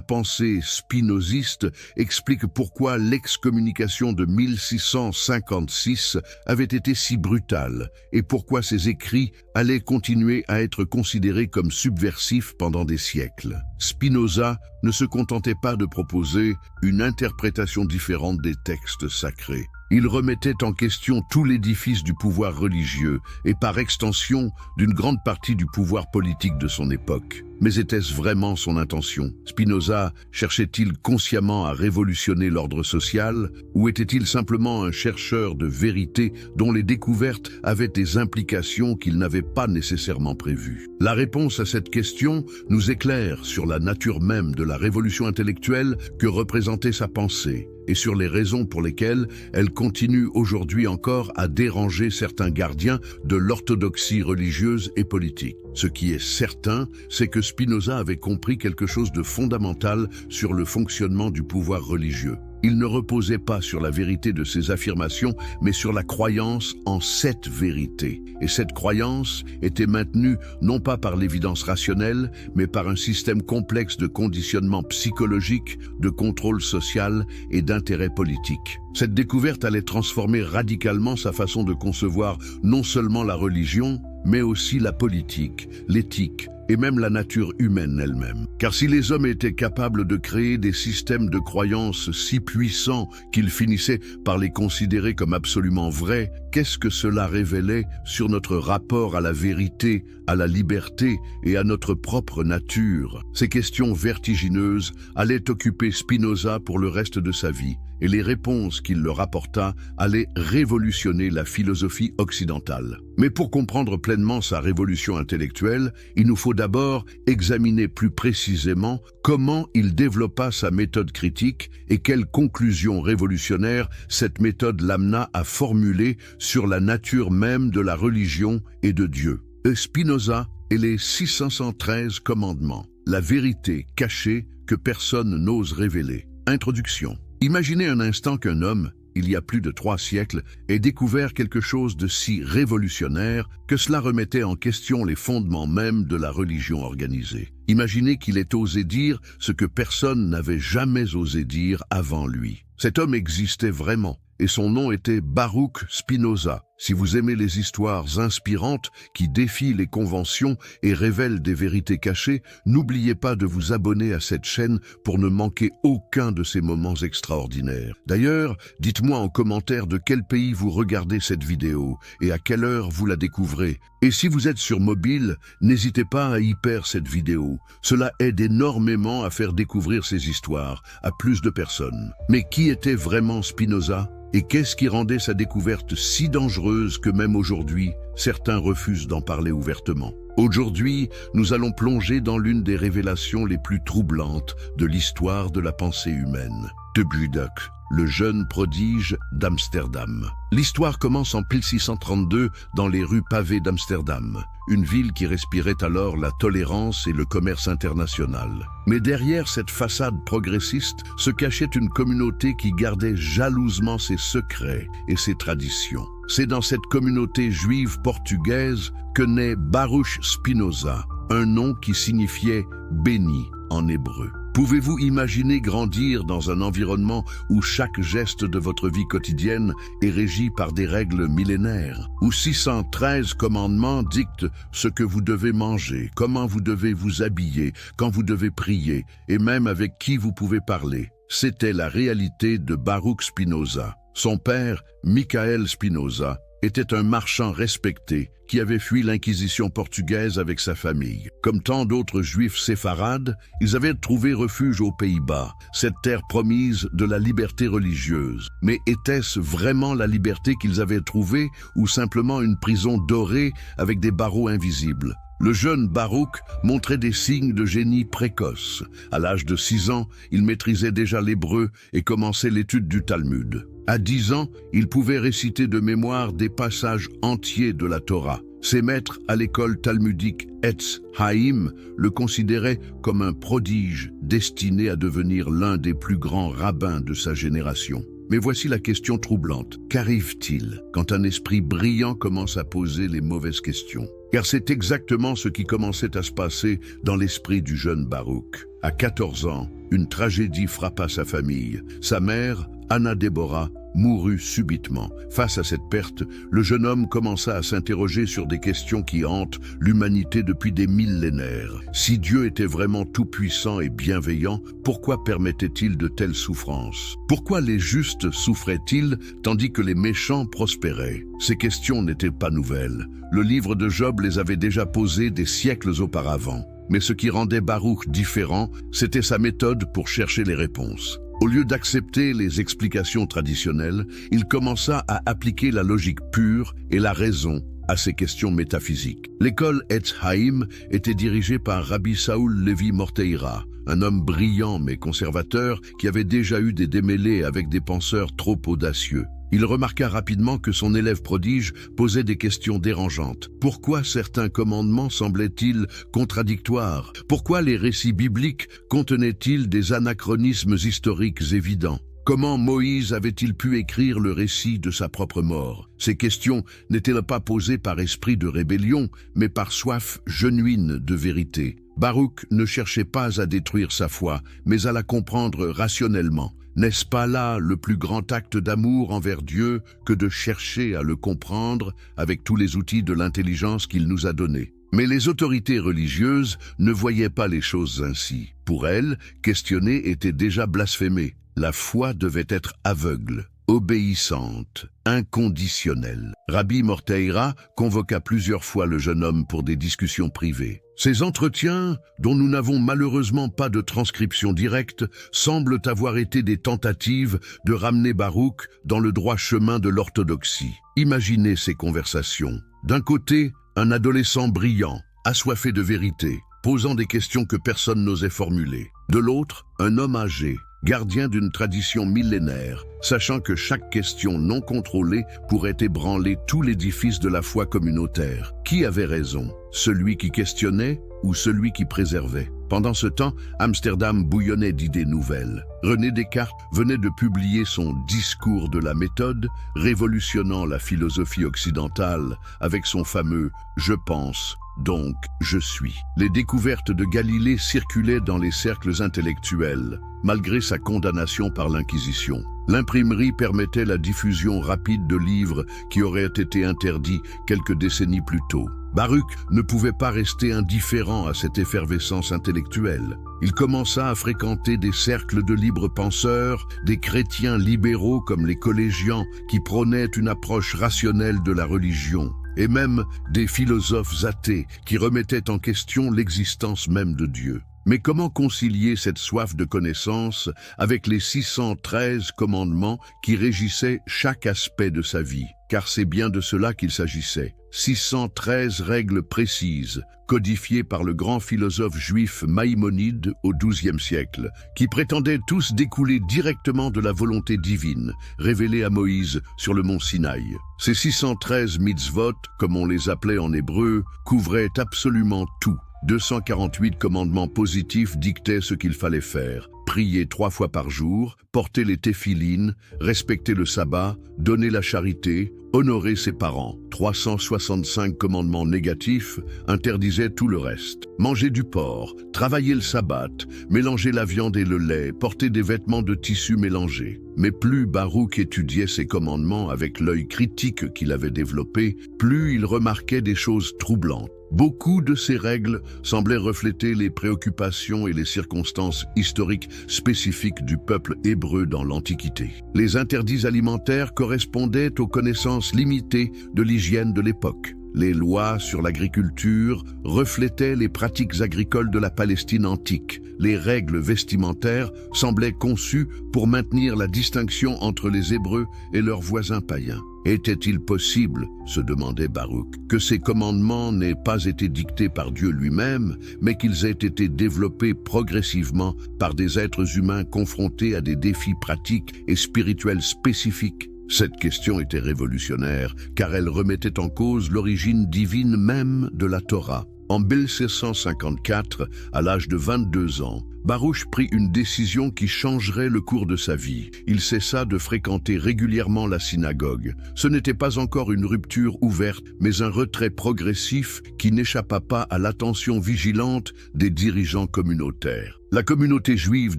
pensée spinoziste expliquent pourquoi l'excommunication de 1656 avait été si brutale et pourquoi ses écrits allaient continuer à être considérés comme subversifs pendant des siècles. Spinoza ne se contentait pas de proposer une interprétation différente des textes sacrés. Il remettait en question tout l'édifice du pouvoir religieux et par extension d'une grande partie du pouvoir politique de son époque. Mais était-ce vraiment son intention? Spinoza cherchait-il consciemment à révolutionner l'ordre social ou était-il simplement un chercheur de vérité dont les découvertes avaient des implications qu'il n'avait pas nécessairement prévues? La réponse à cette question nous éclaire sur la nature même de la révolution intellectuelle que représentait sa pensée et sur les raisons pour lesquelles elle continue aujourd'hui encore à déranger certains gardiens de l'orthodoxie religieuse et politique. Ce qui est certain, c'est que Spinoza avait compris quelque chose de fondamental sur le fonctionnement du pouvoir religieux. Il ne reposait pas sur la vérité de ses affirmations, mais sur la croyance en cette vérité. Et cette croyance était maintenue non pas par l'évidence rationnelle, mais par un système complexe de conditionnement psychologique, de contrôle social et d'intérêt politique. Cette découverte allait transformer radicalement sa façon de concevoir non seulement la religion, mais aussi la politique, l'éthique, et même la nature humaine elle-même. Car si les hommes étaient capables de créer des systèmes de croyances si puissants qu'ils finissaient par les considérer comme absolument vrais, qu'est-ce que cela révélait sur notre rapport à la vérité, à la liberté et à notre propre nature? Ces questions vertigineuses allaient occuper Spinoza pour le reste de sa vie, et les réponses qu'il leur apporta allaient révolutionner la philosophie occidentale. Mais pour comprendre pleinement sa révolution intellectuelle, il nous faut d'abord examiner plus précisément comment il développa sa méthode critique et quelles conclusions révolutionnaires cette méthode l'amena à formuler sur la nature même de la religion et de Dieu. Spinoza et les 613 commandements, la vérité cachée que personne n'ose révéler. Introduction. Imaginez un instant qu'un homme, il y a plus de 3 siècles, ait découvert quelque chose de si révolutionnaire que cela remettait en question les fondements mêmes de la religion organisée. Imaginez qu'il ait osé dire ce que personne n'avait jamais osé dire avant lui. Cet homme existait vraiment, et son nom était Baruch Spinoza. Si vous aimez les histoires inspirantes qui défient les conventions et révèlent des vérités cachées, n'oubliez pas de vous abonner à cette chaîne pour ne manquer aucun de ces moments extraordinaires. D'ailleurs, dites-moi en commentaire de quel pays vous regardez cette vidéo et à quelle heure vous la découvrez. Et si vous êtes sur mobile, n'hésitez pas à hyper cette vidéo. Cela aide énormément à faire découvrir ces histoires à plus de personnes. Mais qui était vraiment Spinoza ? Et qu'est-ce qui rendait sa découverte si dangereuse que même aujourd'hui, certains refusent d'en parler ouvertement? Aujourd'hui, nous allons plonger dans l'une des révélations les plus troublantes de l'histoire de la pensée humaine. De Budak, le jeune prodige d'Amsterdam. L'histoire commence en 1632 dans les rues pavées d'Amsterdam, une ville qui respirait alors la tolérance et le commerce international. Mais derrière cette façade progressiste se cachait une communauté qui gardait jalousement ses secrets et ses traditions. C'est dans cette communauté juive portugaise que naît Baruch Spinoza, un nom qui signifiait « béni » en hébreu. Pouvez-vous imaginer grandir dans un environnement où chaque geste de votre vie quotidienne est régi par des règles millénaires, où 613 commandements dictent ce que vous devez manger, comment vous devez vous habiller, quand vous devez prier, et même avec qui vous pouvez parler? C'était la réalité de Baruch Spinoza. Son père, Michael Spinoza, était un marchand respecté qui avait fui l'Inquisition portugaise avec sa famille. Comme tant d'autres juifs séfarades, ils avaient trouvé refuge aux Pays-Bas, cette terre promise de la liberté religieuse. Mais était-ce vraiment la liberté qu'ils avaient trouvée ou simplement une prison dorée avec des barreaux invisibles? Le jeune Baruch montrait des signes de génie précoce. À l'âge de 6 ans, il maîtrisait déjà l'hébreu et commençait l'étude du Talmud. À 10 ans, il pouvait réciter de mémoire des passages entiers de la Torah. Ses maîtres à l'école talmudique Etz Haïm le considéraient comme un prodige destiné à devenir l'un des plus grands rabbins de sa génération. Mais voici la question troublante. Qu'arrive-t-il quand un esprit brillant commence à poser les mauvaises questions? Car c'est exactement ce qui commençait à se passer dans l'esprit du jeune Baruch. À 14 ans, une tragédie frappa sa famille. Sa mère, Anna Déborah, mourut subitement. Face à cette perte, le jeune homme commença à s'interroger sur des questions qui hantent l'humanité depuis des millénaires. Si Dieu était vraiment tout-puissant et bienveillant, pourquoi permettait-il de telles souffrances? Pourquoi les justes souffraient-ils tandis que les méchants prospéraient? Ces questions n'étaient pas nouvelles. Le livre de Job les avait déjà posées des siècles auparavant. Mais ce qui rendait Baruch différent, c'était sa méthode pour chercher les réponses. Au lieu d'accepter les explications traditionnelles, il commença à appliquer la logique pure et la raison à ces questions métaphysiques. L'école Etz Haïm était dirigée par Rabbi Saoul Levi Morteira, un homme brillant mais conservateur qui avait déjà eu des démêlés avec des penseurs trop audacieux. Il remarqua rapidement que son élève prodige posait des questions dérangeantes. Pourquoi certains commandements semblaient-ils contradictoires? Pourquoi les récits bibliques contenaient-ils des anachronismes historiques évidents? Comment Moïse avait-il pu écrire le récit de sa propre mort? Ces questions n'étaient pas posées par esprit de rébellion, mais par soif genuine de vérité. Baruch ne cherchait pas à détruire sa foi, mais à la comprendre rationnellement. N'est-ce pas là le plus grand acte d'amour envers Dieu que de chercher à le comprendre avec tous les outils de l'intelligence qu'il nous a donnés? Mais les autorités religieuses ne voyaient pas les choses ainsi. Pour elles, questionner était déjà blasphémer. La foi devait être aveugle, obéissante, inconditionnelle. Rabbi Morteira convoqua plusieurs fois le jeune homme pour des discussions privées. Ces entretiens, dont nous n'avons malheureusement pas de transcription directe, semblent avoir été des tentatives de ramener Baruch dans le droit chemin de l'orthodoxie. Imaginez ces conversations. D'un côté, un adolescent brillant, assoiffé de vérité, posant des questions que personne n'osait formuler. De l'autre, un homme âgé, gardien d'une tradition millénaire, sachant que chaque question non contrôlée pourrait ébranler tout l'édifice de la foi communautaire. Qui avait raison? Celui qui questionnait ou celui qui préservait? Pendant ce temps, Amsterdam bouillonnait d'idées nouvelles. René Descartes venait de publier son « Discours de la méthode », révolutionnant la philosophie occidentale avec son fameux « Je pense ». Donc, je suis. Les découvertes de Galilée circulaient dans les cercles intellectuels, malgré sa condamnation par l'Inquisition. L'imprimerie permettait la diffusion rapide de livres qui auraient été interdits quelques décennies plus tôt. Baruch ne pouvait pas rester indifférent à cette effervescence intellectuelle. Il commença à fréquenter des cercles de libres penseurs, des chrétiens libéraux comme les collégiens qui prônaient une approche rationnelle de la religion, et même des philosophes athées qui remettaient en question l'existence même de Dieu. Mais comment concilier cette soif de connaissance avec les 613 commandements qui régissaient chaque aspect de sa vie? Car c'est bien de cela qu'il s'agissait. 613 règles précises, codifiées par le grand philosophe juif Maïmonide au XIIe siècle, qui prétendaient tous découler directement de la volonté divine, révélée à Moïse sur le mont Sinaï. Ces 613 mitzvot, comme on les appelait en hébreu, couvraient absolument tout. 248 commandements positifs dictaient ce qu'il fallait faire. Prier 3 fois par jour, porter les téphilines, respecter le sabbat, donner la charité, honorer ses parents. 365 commandements négatifs interdisaient tout le reste. Manger du porc, travailler le sabbat, mélanger la viande et le lait, porter des vêtements de tissu mélangés. Mais plus Baruch étudiait ces commandements avec l'œil critique qu'il avait développé, plus il remarquait des choses troublantes. Beaucoup de ces règles semblaient refléter les préoccupations et les circonstances historiques spécifiques du peuple hébreu dans l'Antiquité. Les interdits alimentaires correspondaient aux connaissances limitées de l'hygiène de l'époque. Les lois sur l'agriculture reflétaient les pratiques agricoles de la Palestine antique. Les règles vestimentaires semblaient conçues pour maintenir la distinction entre les Hébreux et leurs voisins païens. Était-il possible, se demandait Baruch, que ces commandements n'aient pas été dictés par Dieu lui-même, mais qu'ils aient été développés progressivement par des êtres humains confrontés à des défis pratiques et spirituels spécifiques? Cette question était révolutionnaire, car elle remettait en cause l'origine divine même de la Torah. En 1754, à l'âge de 22 ans, Baruch prit une décision qui changerait le cours de sa vie. Il cessa de fréquenter régulièrement la synagogue. Ce n'était pas encore une rupture ouverte, mais un retrait progressif qui n'échappa pas à l'attention vigilante des dirigeants communautaires. La communauté juive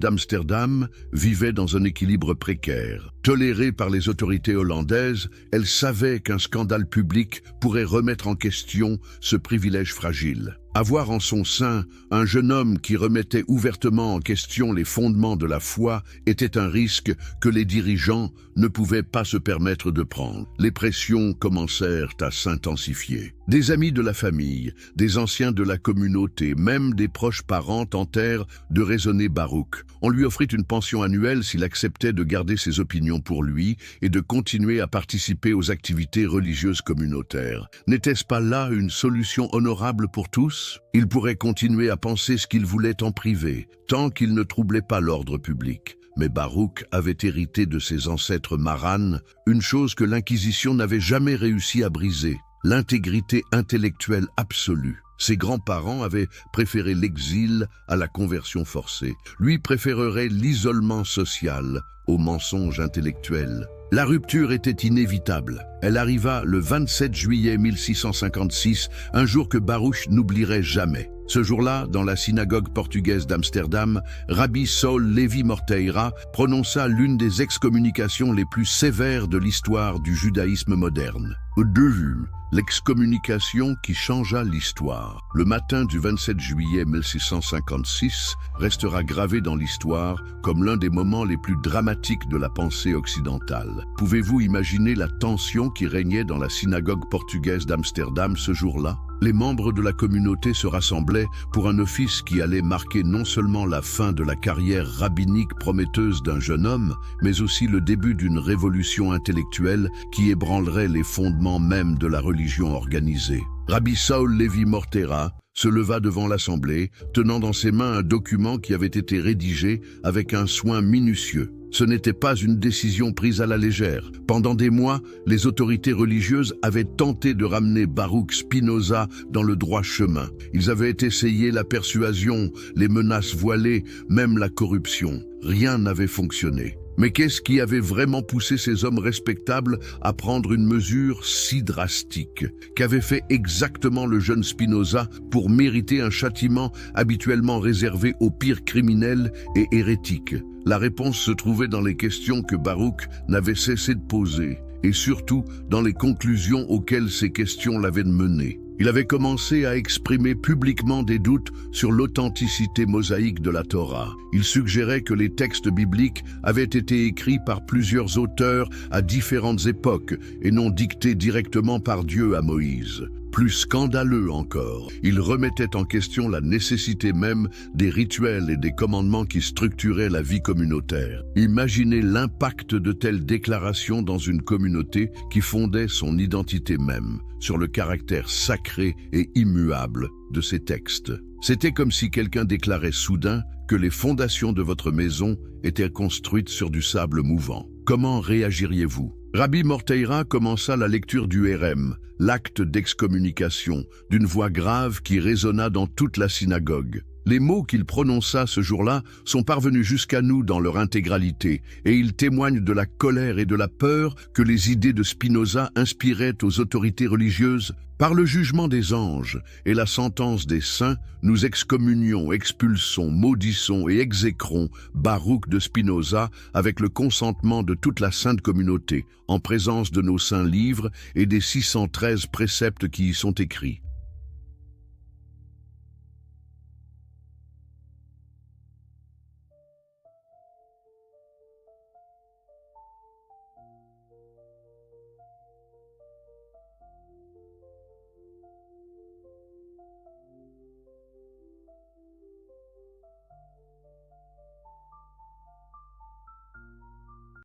d'Amsterdam vivait dans un équilibre précaire. Tolérée par les autorités hollandaises, elle savait qu'un scandale public pourrait remettre en question ce privilège fragile. Avoir en son sein un jeune homme qui remettait ouvertement en question les fondements de la foi était un risque que les dirigeants ne pouvaient pas se permettre de prendre. Les pressions commencèrent à s'intensifier. Des amis de la famille, des anciens de la communauté, même des proches parents tentèrent de raisonner Baruch. On lui offrit une pension annuelle s'il acceptait de garder ses opinions pour lui et de continuer à participer aux activités religieuses communautaires. N'était-ce pas là une solution honorable pour tous? Il pourrait continuer à penser ce qu'il voulait en privé, tant qu'il ne troublait pas l'ordre public. Mais Baruch avait hérité de ses ancêtres marranes une chose que l'Inquisition n'avait jamais réussi à briser, l'intégrité intellectuelle absolue. Ses grands-parents avaient préféré l'exil à la conversion forcée. Lui préférerait l'isolement social au mensonge intellectuel. La rupture était inévitable. Elle arriva le 27 juillet 1656, un jour que Baruch n'oublierait jamais. Ce jour-là, dans la synagogue portugaise d'Amsterdam, Rabbi Saul Levi Morteira prononça l'une des excommunications les plus sévères de l'histoire du judaïsme moderne. Au début, l'excommunication qui changea l'histoire. Le matin du 27 juillet 1656 restera gravé dans l'histoire comme l'un des moments les plus dramatiques de la pensée occidentale. Pouvez-vous imaginer la tension qui régnait dans la synagogue portugaise d'Amsterdam ce jour-là? Les membres de la communauté se rassemblaient pour un office qui allait marquer non seulement la fin de la carrière rabbinique prometteuse d'un jeune homme, mais aussi le début d'une révolution intellectuelle qui ébranlerait les fondements même de la religion organisée. Rabbi Saul Levi Morteira se leva devant l'assemblée, tenant dans ses mains un document qui avait été rédigé avec un soin minutieux. Ce n'était pas une décision prise à la légère. Pendant des mois, les autorités religieuses avaient tenté de ramener Baruch Spinoza dans le droit chemin. Ils avaient essayé la persuasion, les menaces voilées, même la corruption. Rien n'avait fonctionné. Mais qu'est-ce qui avait vraiment poussé ces hommes respectables à prendre une mesure si drastique? Qu'avait fait exactement le jeune Spinoza pour mériter un châtiment habituellement réservé aux pires criminels et hérétiques? La réponse se trouvait dans les questions que Baruch n'avait cessé de poser, et surtout dans les conclusions auxquelles ces questions l'avaient mené. Il avait commencé à exprimer publiquement des doutes sur l'authenticité mosaïque de la Torah. Il suggérait que les textes bibliques avaient été écrits par plusieurs auteurs à différentes époques et non dictés directement par Dieu à Moïse. Plus scandaleux encore, il remettait en question la nécessité même des rituels et des commandements qui structuraient la vie communautaire. Imaginez l'impact de telles déclarations dans une communauté qui fondait son identité même sur le caractère sacré et immuable de ces textes. C'était comme si quelqu'un déclarait soudain que les fondations de votre maison étaient construites sur du sable mouvant. Comment réagiriez-vous? Rabbi Morteira commença la lecture du Hérem, l'acte d'excommunication, d'une voix grave qui résonna dans toute la synagogue. Les mots qu'il prononça ce jour-là sont parvenus jusqu'à nous dans leur intégralité, et ils témoignent de la colère et de la peur que les idées de Spinoza inspiraient aux autorités religieuses. Par le jugement des anges et la sentence des saints, nous excommunions, expulsons, maudissons et exécrons Baruch de Spinoza avec le consentement de toute la sainte communauté, en présence de nos saints livres et des 613 préceptes qui y sont écrits.